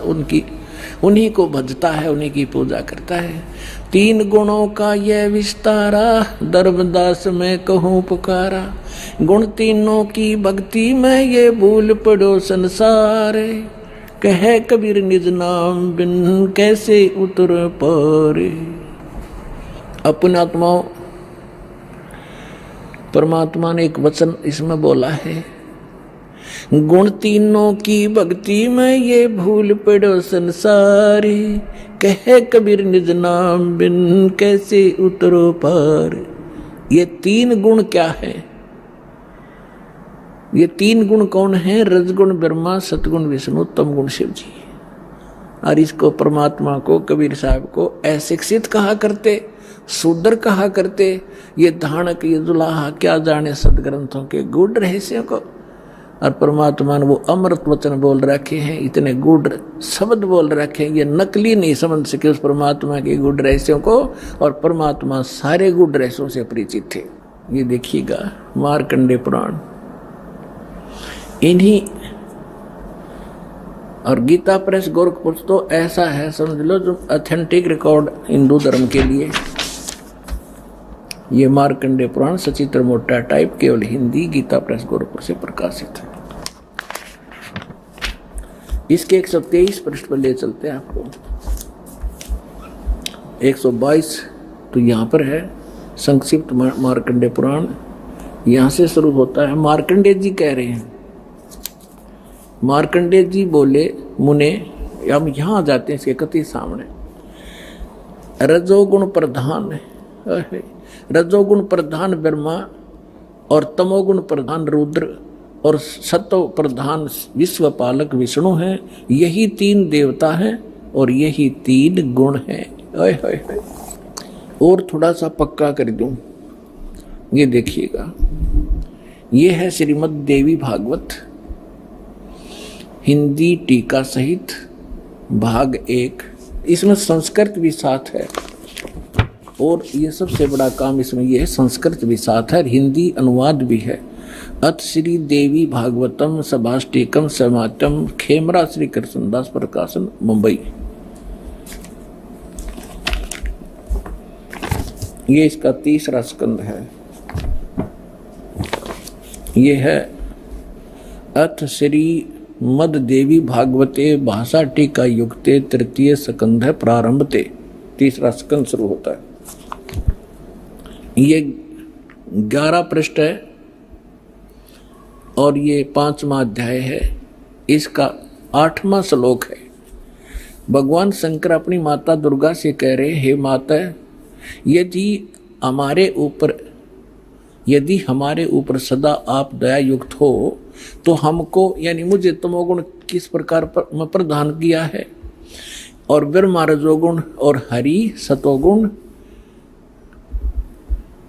उन्हीं को भजता है, उन्हीं की पूजा करता है। 3 गुणों का यह विस्तारा, धर्मदास में कहूँ पुकारा। गुण तीनों की भक्ति में ये भूल पड़ो संसार। कहे कबीर निज नाम बिन कैसे उतर पारे। अपने आत्माओं परमात्मा ने एक वचन इसमें बोला है, गुण तीनों की भक्ति में ये भूल पड़ो संसार। कहे कबीर निज नाम बिन कैसे उतरो पार। ये 3 गुण क्या है? ये तीन गुण कौन है? रजगुण ब्रह्मा, सतगुण विष्णु, तमगुण शिव जी। और इसको परमात्मा को कबीर साहब को अशिक्षित कहा करते, शूद्र कहा करते। ये धानक ये दुलाहा क्या जाने सदग्रंथों के गूढ़ रहस्यों को। और परमात्मा ने वो अमृत वचन बोल रखे हैं, इतने गूढ़ शब्द बोल रखे हैं, ये नकली नहीं समझ सके उस परमात्मा के गूढ़ रहस्यों को। और परमात्मा सारे गूढ़ रहस्यों से परिचित थे। ये देखिएगा मार्कंडेय पुराण, इन्हीं और गीता प्रेस गोरखपुर तो ऐसा है समझ लो जो ऑथेंटिक रिकॉर्ड हिंदू धर्म के लिए। ये मार्कंडेय पुराण सचित्र मोटा टाइप केवल हिंदी, गीता प्रेस गोरखपुर से प्रकाशित है। इसके 123 पृष्ठ पर ले चलते हैं आपको। 122 तो यहाँ पर है संक्षिप्त मार्कंडेय पुराण, यहाँ से शुरू होता है। मार्कंडेय जी कह रहे हैं, मार्कंडेय जी बोले मुने, हम यहाँ आ जाते हैं इसके कति सामने। रजोगुण प्रधान, रजोगुण प्रधान ब्रह्मा और तमोगुण प्रधान रुद्र और सत्व प्रधान विश्वपालक विष्णु हैं। यही तीन देवता हैं और यही तीन गुण हैं। और थोड़ा सा पक्का कर दूं, ये देखिएगा, ये है श्रीमद् देवी भागवत हिंदी टीका सहित भाग 1। इसमें संस्कृत भी साथ है और ये सबसे बड़ा काम इसमें ये है, संस्कृत भी साथ है, हिंदी अनुवाद भी है। अत श्री देवी भागवतम सभाष्टिकम समातम, खेमरा श्री कृष्णदास प्रकाशन, मुंबई। ये इसका 3रा स्कंद है। ये है अथ श्री मद देवी भागवते भाषा टीका युक्ते 3 स्कंध है प्रारंभते। 3रा स्कंद शुरू होता है। ये 11 पृष्ठ है और ये 5वां अध्याय है। इसका 8वां श्लोक है। भगवान शंकर अपनी माता दुर्गा से कह रहे, हे माता, यदि हमारे ऊपर सदा आप दया युक्त हो तो हमको यानी मुझे तमोगुण किस प्रकार प्रदान किया है और ब्रह्मा रजोगुण और हरि सतोगुण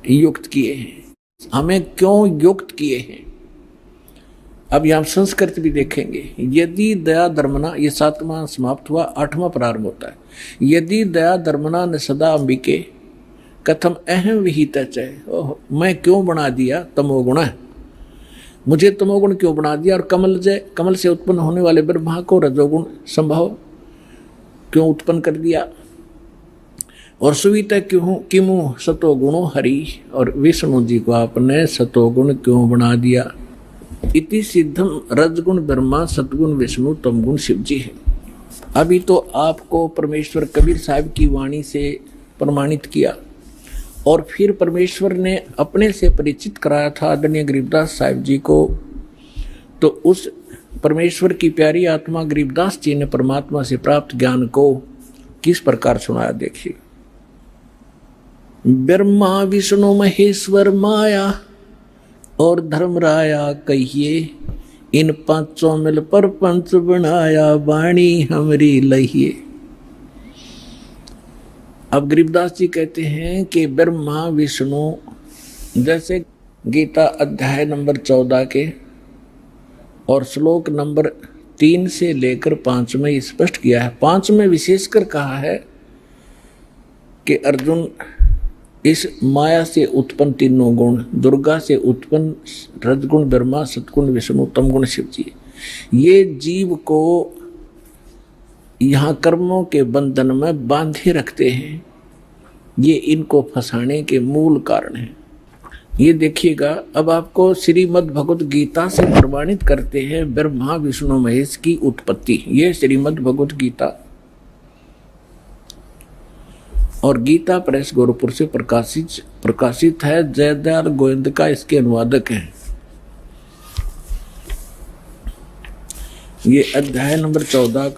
युक्त किए हैं, हमें क्यों युक्त किए हैं। अब यहां संस्कृत भी देखेंगे। यदि दया धर्मना, ये 7वां समाप्त हुआ, 8वां प्रारंभ होता है। यदि दया धर्मना न सदा अंबिके कथम अहम विहित है। मैं क्यों बना दिया तमोगुण, मुझे तमोगुण क्यों बना दिया। और कमल से उत्पन्न होने वाले ब्रह्मा को रजोगुण संभव क्यों उत्पन्न कर दिया। और सुविता क्यों किमु सतोगुणो हरि, और विष्णु जी को आपने सतोगुण क्यों बना दिया। इति सिद्धम रजगुण ब्रह्मा, सतगुण विष्णु, तमगुण शिव जी है। अभी तो आपको परमेश्वर कबीर साहब की वाणी से प्रमाणित किया और फिर परमेश्वर ने अपने से परिचित कराया था आदरणीय गरीबदास साहिब जी को। तो उस परमेश्वर की प्यारी आत्मा गरीबदास जी ने परमात्मा से प्राप्त ज्ञान को किस प्रकार सुनाया, देखिए। ब्रह्मा विष्णु महेश्वर माया और धर्मराया कहिए, इन पांचों मिल पर पंच बनाया, वाणी हमरी लहिए। अब गरीबदास जी कहते हैं कि ब्रह्मा विष्णु, जैसे गीता अध्याय नंबर 14 के और श्लोक नंबर 3 से लेकर 5 में स्पष्ट किया है। 5 में विशेषकर कहा है कि अर्जुन, इस माया से उत्पन्न तीनों गुण, दुर्गा से उत्पन्न रजगुण ब्रह्मा, सतगुण विष्णु, तमगुण शिव जी, ये जीव को यहाँ कर्मों के बंधन में बांधे रखते हैं। ये इनको फंसाने के मूल कारण है। ये देखिएगा, अब आपको श्रीमद् भगवत गीता से प्रमाणित करते हैं ब्रह्मा विष्णु महेश की उत्पत्ति। ये श्रीमद् भगवत गीता और गीता प्रेस गोरखपुर से प्रकाशित है। जयदयाल गोविंद का इसके अनुवादक हैं। ये अध्याय नंबर 14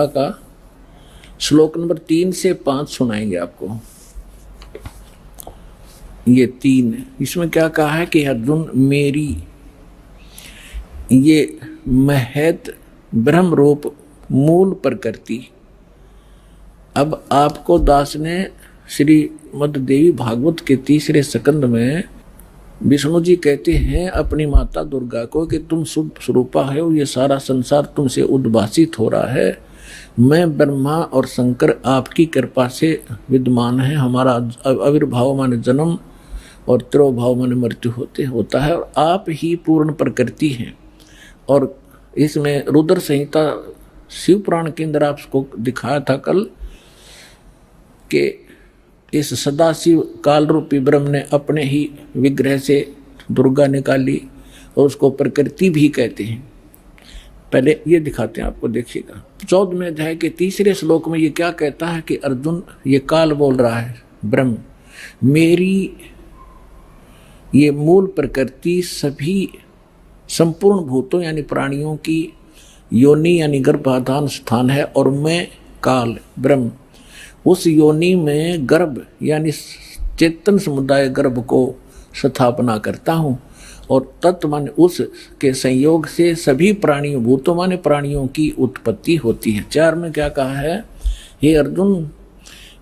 का श्लोक नंबर 3 से 5 सुनाएंगे आपको। ये 3 इसमें क्या कहा है कि अर्जुन मेरी ये महत ब्रह्म रूप मूल प्रकृति। अब आपको दास ने श्रीमद् देवी भागवत के 3रे स्कंद में विष्णु जी कहते हैं अपनी माता दुर्गा को कि तुम शुद्ध स्वरूपा हो, ये सारा संसार तुमसे उद्भासित हो रहा है। मैं ब्रह्मा और शंकर आपकी कृपा से विद्यमान है। हमारा आविर्भाव माने जन्म और तिरोभाव माने मृत्यु होता है और आप ही पूर्ण प्रकृति हैं। और इसमें रुद्र संहिता शिव पुराण के अंदर आपको दिखाया था कल कि इस सदाशिव काल रूपी ब्रह्म ने अपने ही विग्रह से दुर्गा निकाली और उसको प्रकृति भी कहते हैं। पहले ये दिखाते हैं आपको, देखिएगा 14वें अध्याय के 3रे श्लोक में ये क्या कहता है कि अर्जुन ये काल बोल रहा है ब्रह्म मेरी ये मूल प्रकृति सभी संपूर्ण भूतों यानी प्राणियों की योनि यानी गर्भाधान स्थान है और मैं काल ब्रह्म उस योनि में गर्भ यानी चेतन समुदाय गर्भ को स्थापना करता हूँ और तत्व माने उस के संयोग से सभी प्राणियों भूतों माने प्राणियों की उत्पत्ति होती है। 4 में क्या कहा है, हे अर्जुन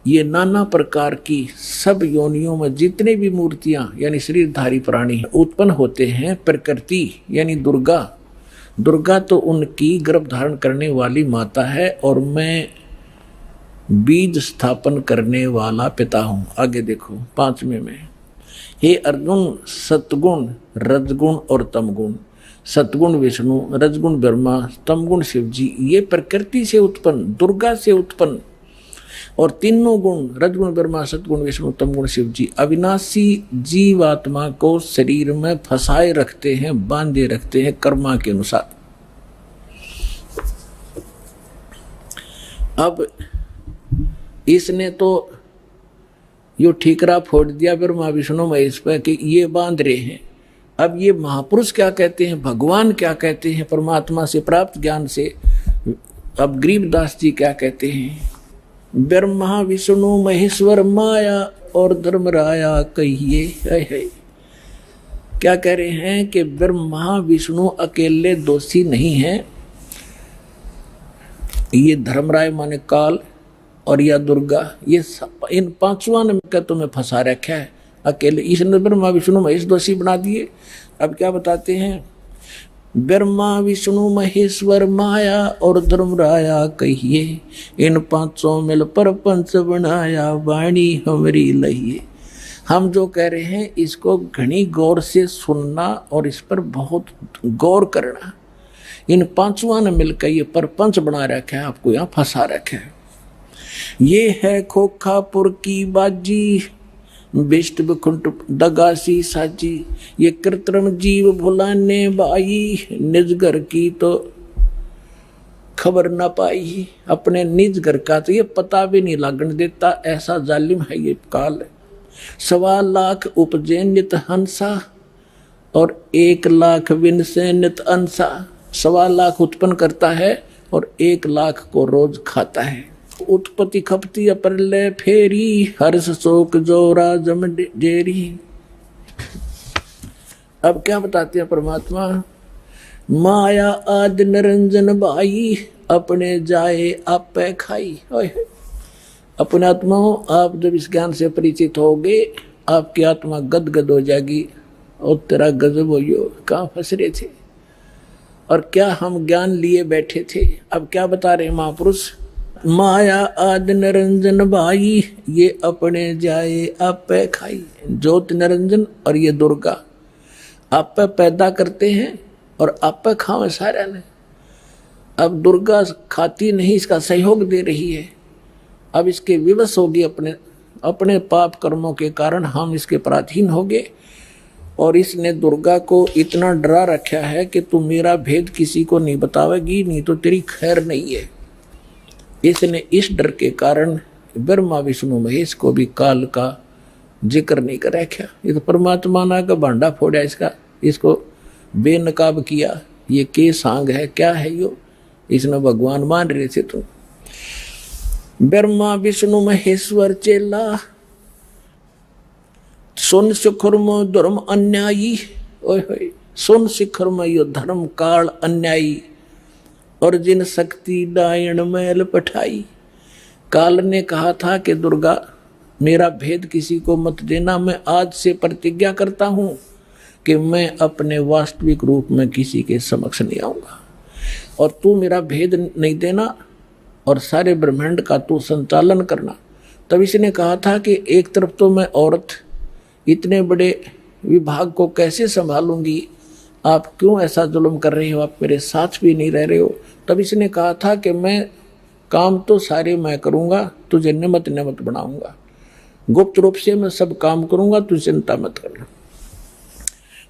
ये नाना प्रकार की सब योनियों में जितने भी मूर्तियां यानी शरीरधारी प्राणी उत्पन्न होते हैं, प्रकृति यानी दुर्गा तो उनकी गर्भ धारण करने वाली माता है और मैं बीज स्थापन करने वाला पिता हूं। आगे देखो 5वें में, हे अर्जुन सतगुण रजगुण और तमगुण, सतगुण विष्णु रजगुण ब्रह्मा तमगुण शिव जी ये प्रकृति से उत्पन्न दुर्गा से उत्पन्न और तीनों गुण रजगुण ब्रह्मा सतगुण विष्णु तमगुण शिव जी अविनाशी जीवात्मा को शरीर में फंसाए रखते हैं, बांधे रखते हैं कर्मा के अनुसार। अब इसने तो यो ठीकरा फोड़ दिया ब्रह्मा विष्णु महेश पे कि ये बांध रहे हैं। अब ये महापुरुष क्या कहते हैं, भगवान क्या कहते हैं, परमात्मा से प्राप्त ज्ञान से अब गरीबदास जी क्या कहते हैं, ब्रह्मा विष्णु महेश्वर माया और धर्मराया कहिए। क्या कह रहे हैं कि ब्रह्मा विष्णु अकेले दोषी नहीं हैं, ये धर्मराय माने काल और या दुर्गा ये इन पांचों ने तुम्हें फंसा रखा है अकेले। इसने ब्रह्मा विष्णु महेश दोषी बना दिए। अब क्या बताते हैं, ब्रह्मा विष्णु महेश्वर माया और धर्मराया कहिए, इन पांचों मिल पर पंच बनाया वाणी हमारी लहिए। हम जो कह रहे हैं इसको घनी गौर से सुनना और इस पर बहुत गौर करना। इन पांचों ने मिलकर ये परपंच बना रखा है, आपको यहाँ फंसा रखा है। ये है खोखापुर की बाजी बिष्ट बखुंट दगासी साजी, ये कृत्रिम जीव भुलाने बाई निज घर की तो खबर न पाई। अपने निज घर का तो ये पता भी नहीं लगने देता, ऐसा जालिम है ये काल। 1.25 लाख उपजे नित हंसा और 1 लाख विन से नित अंसा। 1.25 लाख उत्पन्न करता है और 1 लाख को रोज खाता है। उत्पत्ति खपती अप्रलय फेरी, हर्ष शोक जोरा जम जेरी। अब क्या बताते हैं परमात्मा, माया आदि निरंजन भाई अपने जाए आप पे खाई। अपने आत्माओं आप जब इस ज्ञान से परिचित होगे आपकी आत्मा गदगद हो जाएगी और तेरा गजब हो कहाँ फंस रहे थे और क्या हम ज्ञान लिए बैठे थे। अब क्या बता रहे महापुरुष, माया आदि निरंजन भाई ये अपने जाए आप पे खाई। ज्योत निरंजन और ये दुर्गा आप पे पैदा करते हैं और आप पे खावे सारा ने। अब दुर्गा खाती नहीं, इसका सहयोग दे रही है। अब इसके विवश होगी अपने पाप कर्मों के कारण हम इसके पराधीन हो गए और इसने दुर्गा को इतना डरा रखा है कि तू मेरा भेद किसी को नहीं बतावेगी, नहीं तो तेरी खैर नहीं है। इसने इस डर के कारण ब्रह्मा विष्णु महेश को भी काल का जिक्र नहीं कर रखा। ये तो परमात्मा ना का भांडा फोड़ा इसको बेनकाब किया। ये के सांग है, क्या है यो, इसने भगवान मान रहे थे। तो ब्रह्मा विष्णु महेश्वर चेला, सुन शिखर में धर्म अन्यायी। ओए सुन शिखर में यो धर्म काल अन्यायी, और जिन शक्ति डायण मैल पठाई। काल ने कहा था कि दुर्गा मेरा भेद किसी को मत देना, मैं आज से प्रतिज्ञा करता हूं कि मैं अपने वास्तविक रूप में किसी के समक्ष नहीं आऊंगा, और तू मेरा भेद नहीं देना और सारे ब्रह्मांड का तू संचालन करना। तब इसने कहा था कि एक तरफ तो मैं औरत इतने बड़े विभाग को कैसे संभालूंगी, आप क्यों ऐसा जुल्म कर रहे हो, आप मेरे साथ भी नहीं रह रहे हो। तब इसने कहा था कि मैं काम तो सारे मैं करूंगा, तुझे निमत निमत बनाऊंगा, गुप्त रूप से मैं सब काम करूंगा, तू चिंता मत करना।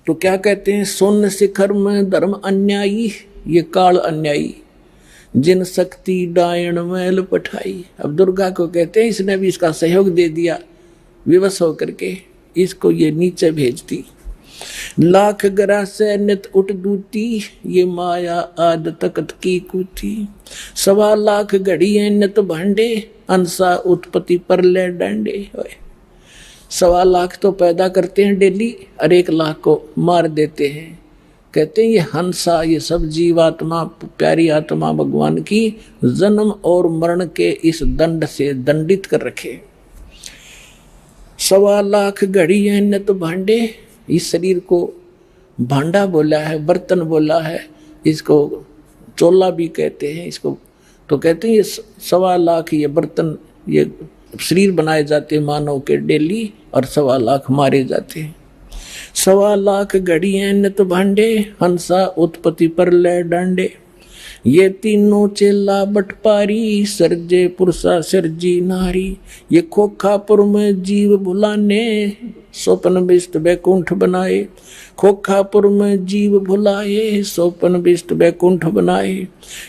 तो क्या कहते हैं, सुन शिखर में धर्म अन्यायी, ये काल अन्यायी, जिन शक्ति डायण मैल पठाई। अब दुर्गा को कहते हैं इसने भी इसका सहयोग दे दिया, विवश होकर के इसको ये नीचे भेजती। लाख गरा से नित उठ दूती, ये माया आद तकत की कूती। 1.25 लाख घड़िए नित भांडे, अंसा उत्पत्ति पर ले डांडे। 1.25 लाख तो पैदा करते हैं डेली, और 1 लाख को मार देते हैं। कहते हैं ये हंसा, ये सब जीवात्मा, प्यारी आत्मा भगवान की जन्म और मरण के इस दंड से दंडित कर रखे। 1.25 लाख घड़िए नित भांडे, इस शरीर को भांडा बोला है, बर्तन बोला है, इसको चोला भी कहते हैं इसको। तो कहते हैं ये 1.25 लाख ये बर्तन, ये शरीर बनाए जाते हैं मानव के डेली, और 1.25 लाख मारे जाते हैं। 1.25 लाख घड़िए नित भांडे, हंसा उत्पत्ति पर ले डांडे। ये तीनों चेला बटपारी, सर्जे पुरुषा सर्जी नारी। ये खोखापुर में जीव भुलाने, स्वप्न विष्ट बैकुंठ बनाए। खोखापुर में जीव भुलाए, स्वप्न विष्ट बैकुंठ बनाए।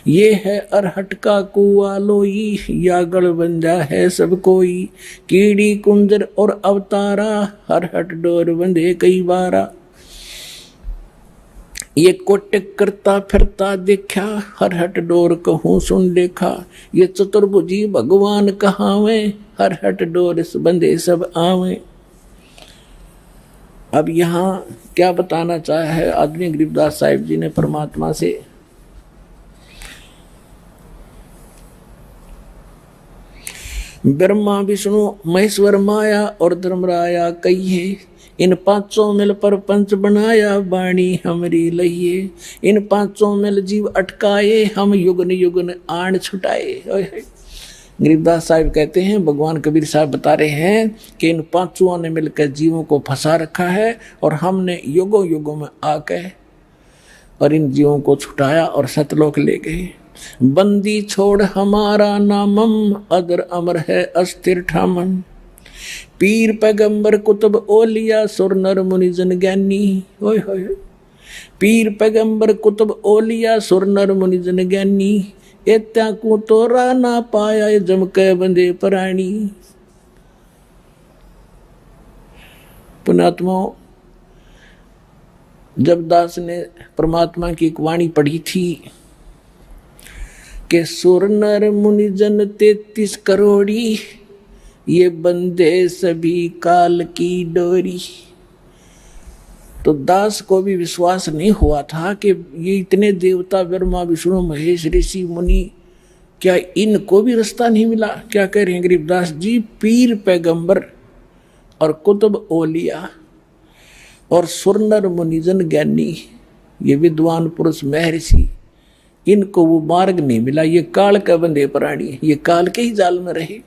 ये है अरहट का कुआ लोई, यागड़ बंजा है सब कोई। कीड़ी कुंजर और अवतारा, अरहट डोर बंधे कई बारा। ये कोटिक करता फिरता देखा, हरहट डोर कहूँ सुन देखा। ये चतुर्भुजी भगवान कहावे, हरहट डोर बंधे सब आवे। अब यहाँ क्या बताना चाहा है आदमी गरीबदास साहिब जी ने परमात्मा से, ब्रह्मा विष्णु महेश्वर माया और धर्मराया कहिए। इन 500 मिल पर पंच बनाया, वाणी हमरी लइए। इन 500 मिल जीव अटकाए, हम युगन युगन आण छुटाए। गरीबदास साहिब कहते हैं, भगवान कबीर साहब बता रहे हैं कि इन 500 ने मिलकर जीवों को फंसा रखा है, और हमने युगों युगों में आकर और इन जीवों को छुटाया और सतलोक ले गए। बंदी छोड़ हमारा नामम, अदर अमर है अस्थिर ठामन। पीर पैगंबर कुतुब ओलिया, सुर नर मुनि जन ज्ञानी। ओए होए, पीर पैगंबर कुतुब ओलिया, सुर नर मुनि जन ज्ञानी। एत्या को तोरा ना पाया, जम के बंदे प्राणी। पुण्यात्माओं, जब दास ने परमात्मा की एक वाणी पढ़ी थी कि सुर नर मुनि जन 33 करोड़ी, ये बंदे सभी काल की डोरी। तो दास को भी विश्वास नहीं हुआ था कि ये इतने देवता ब्रह्मा विष्णु महेश ऋषि मुनि, क्या इनको भी रास्ता नहीं मिला। क्या कह रहे हैं गरीबदास जी, पीर पैगंबर और कुतुब ओलिया और सुरनर मुनिजन ज्ञानी, ये विद्वान पुरुष महर्षि, इनको वो मार्ग नहीं मिला। ये काल का बंधे प्राणी, ये काल के ही जाल में रहे।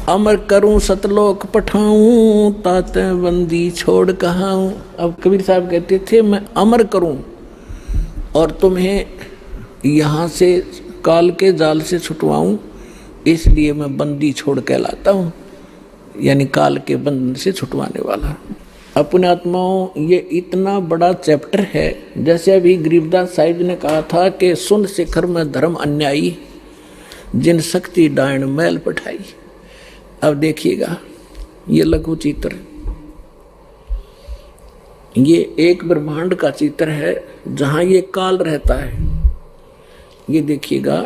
अमर करूं सतलोक पठाऊं, ताते बंदी छोड़ कहाऊं। अब कबीर साहब कहते थे, मैं अमर करूं और तुम्हें यहाँ से काल के जाल से छुटवाऊं, इसलिए मैं बंदी छोड़ कहलाता हूँ, यानी काल के बंधन से छुटवाने वाला। अपने आत्माओं, ये इतना बड़ा चैप्टर है। जैसे अभी गरीबदास साहिब ने कहा था कि सुन शिखर में धर्म अन्यायी, जिन शक्ति डायण मैल पठाई। अब देखिएगा ये लघु चित्र, ये एक ब्रह्मांड का चित्र है जहां ये काल रहता है। ये देखिएगा,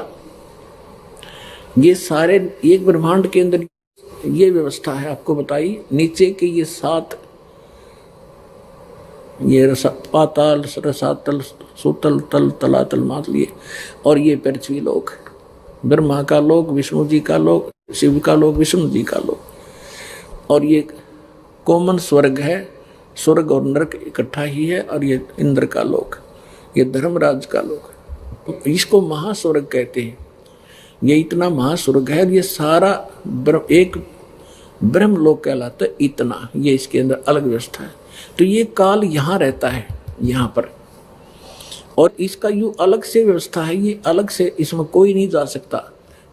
ये सारे एक ब्रह्मांड के अंदर ये व्यवस्था है आपको बताई। नीचे के ये 7, ये पाताल, रसातल, सुतल, तल, तलातल, मातल, और ये पृथ्वी लोक, ब्रह्मा का लोक, विष्णु जी का लोक, शिव का लोक, विष्णु जी का लोक। और ये कॉमन स्वर्ग है, स्वर्ग और नरक इकट्ठा ही है। और ये इंद्र का लोक, ये धर्मराज का लोक, तो इसको महास्वर्ग कहते हैं। ये इतना महास्वर्ग है, ये सारा एक ब्रह्म लोक कहलाता है। इतना ये इसके अंदर अलग व्यवस्था है। तो ये काल यहाँ रहता है, यहाँ पर, और इसका यूं अलग से व्यवस्था है। ये अलग से, इसमें कोई नहीं जा सकता।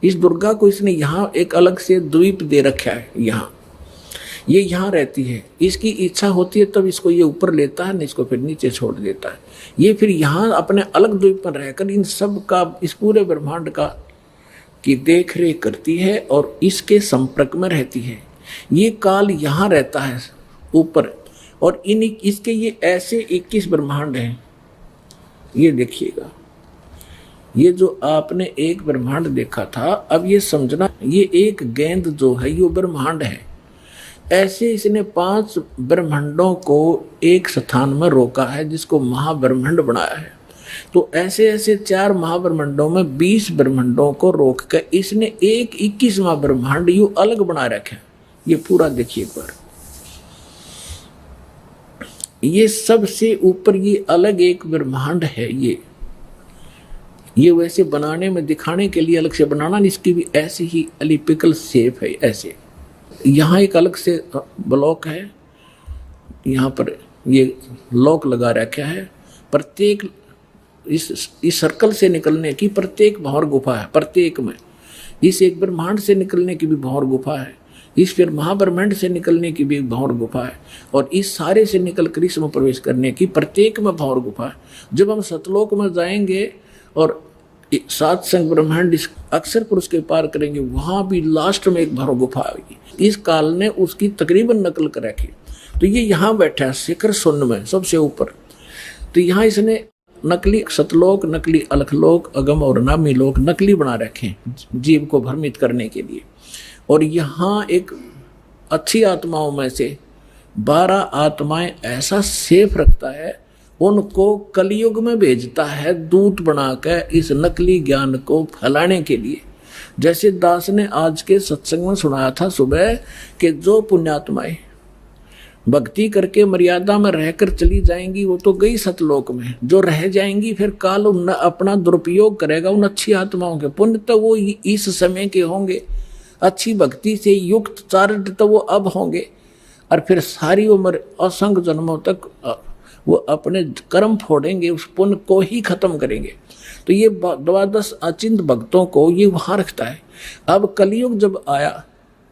इस दुर्गा को इसने यहाँ एक अलग से द्वीप दे रखा है। यहाँ ये यहाँ रहती है, इसकी इच्छा होती है तब इसको ये ऊपर लेता है, नहीं इसको फिर नीचे छोड़ देता है। ये फिर यहाँ अपने अलग द्वीप पर रहकर इन सब का, इस पूरे ब्रह्मांड का की देख रेख करती है और इसके संपर्क में रहती है। ये काल यहाँ रहता है ऊपर, और इसके ये ऐसे 21 ब्रह्मांड हैं। ये देखिएगा, ये जो आपने एक ब्रह्मांड देखा था, अब ये समझना, ये एक गेंद जो है ये ब्रह्मांड है। ऐसे इसने 5 ब्रह्मांडों को एक स्थान में रोका है, जिसको महाब्रह्मांड बनाया है। तो ऐसे ऐसे 4 महाब्रह्मांडों में 20 ब्रह्मांडों को रोक कर इसने एक 21वां ब्रह्मांड यूं अलग बना रखा है। ये पूरा देखिए एक बार, ये सबसे ऊपर ये अलग एक ब्रह्मांड है। ये वैसे बनाने में, दिखाने के लिए अलग से बनाना, इसकी भी ऐसी ही एलिप्टिकल शेप है। ऐसे यहाँ एक अलग से ब्लॉक है, यहाँ पर ये लॉक लगा रखा है। प्रत्येक इस सर्कल से निकलने की प्रत्येक भंवर गुफा है, प्रत्येक में। इस एक ब्रह्मांड से निकलने की भी भंवर गुफा है, इस फिर महाब्रह्मांड से निकलने की भी भंवर गुफा है, और इस सारे से निकल कर इसमें प्रवेश करने की प्रत्येक में भंवर गुफा है। जब हम सतलोक में जाएंगे और 7 संग ब्रह्मांड अक्षर पुरुष के पार करेंगे, वहां भी लास्ट में एक भंवर गुफा आएगी। इस काल ने उसकी तकरीबन नकल कर रखी। तो ये यहाँ बैठा है शिखर शून्य में सबसे ऊपर। तो यहाँ इसने नकली सतलोक, नकली अलखलोक, अगम और नामी लोक नकली बना रखे जीव को भ्रमित करने के लिए। और यहाँ एक अच्छी आत्माओं में से 12 आत्माएं ऐसा सेफ रखता है, उनको कलयुग में भेजता है दूत बनाकर इस नकली ज्ञान को फैलाने के लिए। जैसे दास ने आज के सत्संग में सुनाया था सुबह कि जो पुण्यात्माएं भक्ति करके मर्यादा में रहकर चली जाएंगी वो तो गई सतलोक में, जो रह जाएंगी फिर काल अपना दुरुपयोग करेगा उन अच्छी आत्माओं के। पुण्य तो वो इस समय के होंगे, अच्छी भक्ति से युक्त चारित्र तो वो अब होंगे, और फिर सारी उम्र असंख्य जन्मों तक वो अपने कर्म फोड़ेंगे, उस पुण्य को ही खत्म करेंगे। तो ये 12 अचिंत भक्तों को ये वहां रखता है। अब कलयुग जब आया,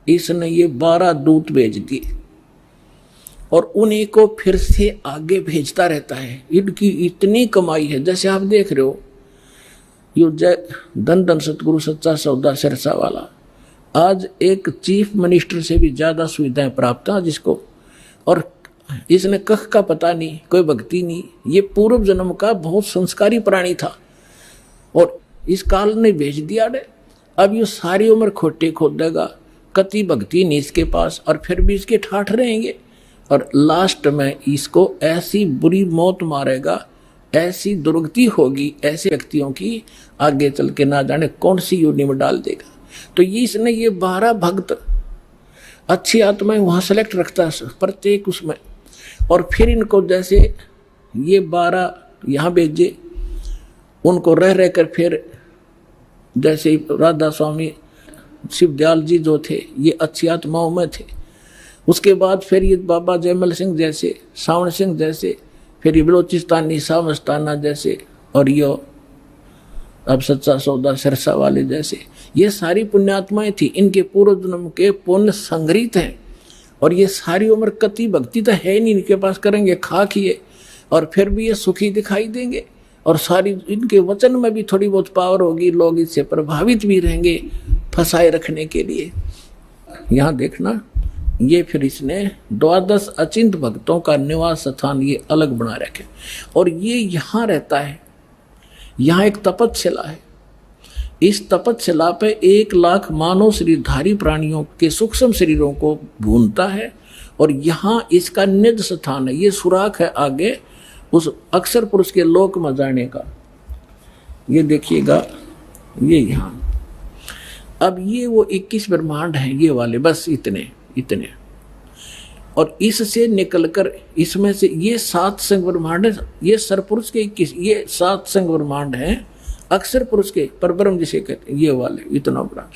इसने ये 12 दूत भेज दिए और उन्हीं को फिर से आगे भेजता रहता है। इनकी इतनी कमाई है, जैसे आप देख रहे हो यो जय धन धन सतगुरु सच्चा सौदा सिरसा वाला, आज एक चीफ मिनिस्टर से भी ज्यादा सुविधाएं प्राप्त है जिसको, और इसने कख का पता नहीं, कोई भक्ति नहीं। ये पूर्व जन्म का बहुत संस्कारी प्राणी था और इस काल ने भेज दिया ने। अब ये सारी उम्र खोटे खोदेगा, कति भक्ति नहीं इसके पास, और फिर भी इसके ठाठ रहेंगे, और लास्ट में इसको ऐसी बुरी मौत मारेगा, ऐसी दुर्गति होगी ऐसे व्यक्तियों की, आगे चल के ना जाने कौन सी योनि में डाल देगा। तो ये इसने ये 12 भक्त अच्छी आत्माएं वहां सेलेक्ट रखता है प्रत्येक उसमें, और फिर इनको जैसे ये 12 यहाँ भेजे, उनको रह रह कर फिर जैसे राधा स्वामी शिवदयाल जी जो थे ये अच्छी आत्माओं में थे। उसके बाद फिर ये बाबा जयमल सिंह जैसे, सावन सिंह जैसे, फिर ये बलोचिस्तानी शाह मस्ताना जैसे, और ये अब सच्चा सौदा सिरसा वाले जैसे, ये सारी पुण्यात्माएं थी। इनके पूर्व जन्म के पुण्य संग्रहित हैं, और ये सारी उम्र कति भक्ति तो है नहीं इनके पास, करेंगे खा खिए, और फिर भी ये सुखी दिखाई देंगे, और सारी इनके वचन में भी थोड़ी बहुत पावर होगी, लोग इससे प्रभावित भी रहेंगे फंसाए रखने के लिए। यहाँ देखना ये फिर इसने 12 अचिंत भक्तों का निवास स्थान ये अलग बना रखे, और ये यहाँ रहता है। यहाँ एक तपतशिला है। इस तपतशिला पे 1 लाख मानव शरीरधारी प्राणियों के सूक्ष्म शरीरों को भूनता है, और यहाँ इसका निज स्थान है। ये सुराख है आगे उस अक्षर पुरुष के लोक में जाने का। ये देखिएगा, ये यहाँ। अब ये वो 21 ब्रह्मांड हैं ये वाले, बस इतने। और इससे निकलकर इसमें से ये 7 संग ब्रह्मांड है। ये सरपुरुष के 21, ये 7 संग ब्रह्मांड हैं अक्षर पुरुष के, परब्रह्म जिसे कहते हैं, ये वाले इतना बड़ा।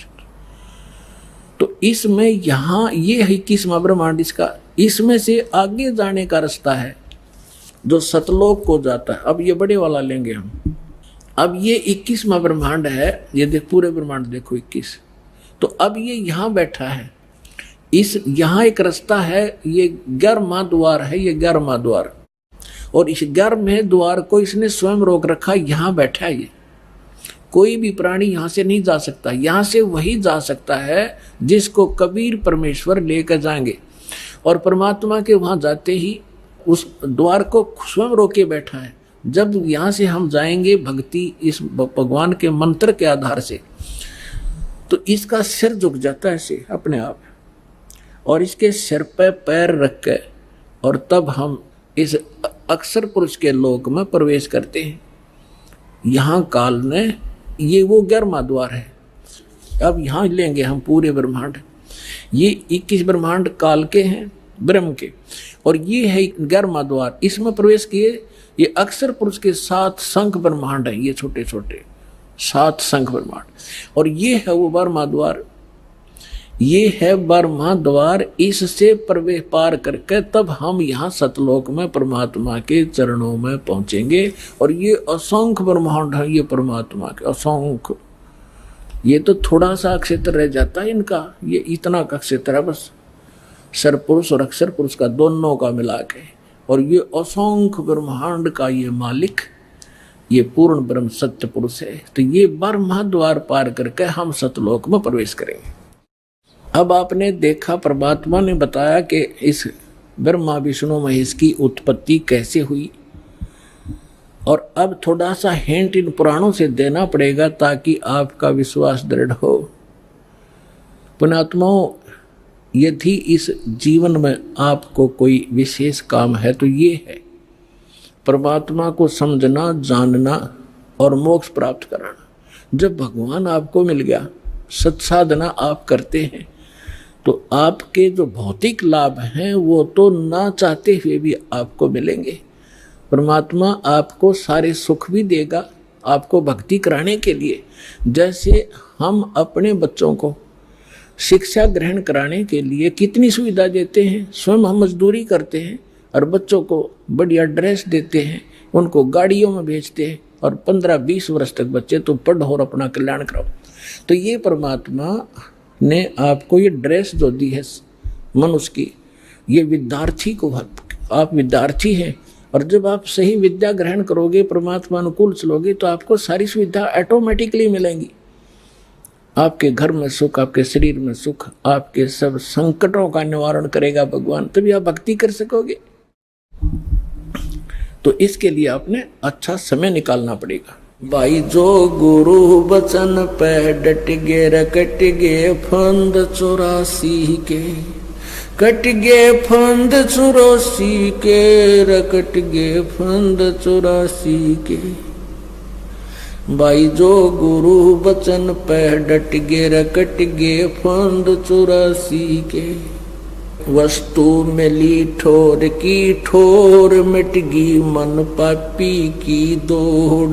तो इसमें यहाँ ये है 21वां ब्रह्मांड इसका। इसमें से आगे जाने का रास्ता है जो सतलोक को जाता है। अब ये बड़े वाला लेंगे हम। अब ये 21वां ब्रह्मांड है। ये देख, पूरे ब्रह्मांड देखो 21। तो अब ये यहाँ बैठा है। इस यहाँ एक रास्ता है, ये 11वां द्वार है, ये 11वां द्वार। और इस 11वें द्वार को इसने स्वयं रोक रखा। यहाँ बैठा है ये। कोई भी प्राणी यहाँ से नहीं जा सकता। यहाँ से वही जा सकता है जिसको कबीर परमेश्वर लेकर जाएंगे। और परमात्मा के वहाँ जाते ही उस द्वार को स्वयं रोके बैठा है। जब यहाँ से हम जाएंगे भक्ति इस भगवान के मंत्र के आधार से, तो इसका सिर झुक जाता है ऐसे अपने आप, और इसके सिर पे पैर रख के, और तब हम इस अक्षर पुरुष के लोक में प्रवेश करते हैं। यहाँ काल ने ये वो 11वां द्वार है। अब यहाँ लेंगे हम पूरे ब्रह्मांड। ये 21 ब्रह्मांड काल के हैं, ब्रह्म के, और ये है 11वां द्वार। इसमें प्रवेश किए। ये अक्षर पुरुष के 7 शंख ब्रह्मांड है, ये छोटे छोटे 7 शंख ब्रह्मांड। और ये है वो 12वां द्वार। ये है 12वां द्वार। इससे प्रवेश पार करके तब हम यहाँ सतलोक में परमात्मा के चरणों में पहुंचेंगे। और ये असंख्य ब्रह्मांड है, ये परमात्मा के असंख्य। ये तो थोड़ा सा क्षेत्र रह जाता है इनका, ये इतना का क्षेत्र है बस, सरपुरुष और अक्षर पुरुष का दोनों का मिला के। और ये असंख्य ब्रह्मांड का ये मालिक, ये पूर्ण ब्रह्म सत्य पुरुष है। तो ये 12वां द्वार पार करके हम सतलोक में प्रवेश करेंगे। अब आपने देखा, परमात्मा ने बताया कि इस ब्रह्मा विष्णु महेश की उत्पत्ति कैसे हुई। और अब थोड़ा सा हिंट इन पुराणों से देना पड़ेगा ताकि आपका विश्वास दृढ़ हो। पुण्यात्माओं, यदि इस जीवन में आपको कोई विशेष काम है तो ये है परमात्मा को समझना, जानना और मोक्ष प्राप्त कराना। जब भगवान आपको मिल गया, सत्साधना आप करते हैं, तो आपके जो भौतिक लाभ हैं वो तो ना चाहते हुए भी आपको मिलेंगे। परमात्मा आपको सारे सुख भी देगा आपको भक्ति कराने के लिए। जैसे हम अपने बच्चों को शिक्षा ग्रहण कराने के लिए कितनी सुविधा देते हैं, स्वयं हम मजदूरी करते हैं और बच्चों को बढ़िया ड्रेस देते हैं, उनको गाड़ियों में भेजते हैं, और 15-20 वर्ष तक बच्चे तो पढ़ो और अपना कल्याण कराओ। तो ये परमात्मा ने आपको ये ड्रेस जो दी है मनुष्य की, ये विद्यार्थी को, आप विद्यार्थी हैं, और जब आप सही विद्या ग्रहण करोगे, परमात्मा अनुकूल चलोगे, तो आपको सारी सुविधा ऑटोमेटिकली मिलेंगी। आपके घर में सुख, आपके शरीर में सुख, आपके सब संकटों का निवारण करेगा भगवान, तभी आप भक्ति कर सकोगे। तो इसके लिए आपने अच्छा समय निकालना पड़ेगा। भाई जो गुरु बचन पे डट गे, रकट गे फंद 84 के, कट गे फंद 84 के, रकट गे फंद 84 के। भाई जो गुरु बचन पे डट गे, रकट गे फंद 84 के। वस्तु मिली ठोर की ठोर, मिट गई मन पापी की दौड़।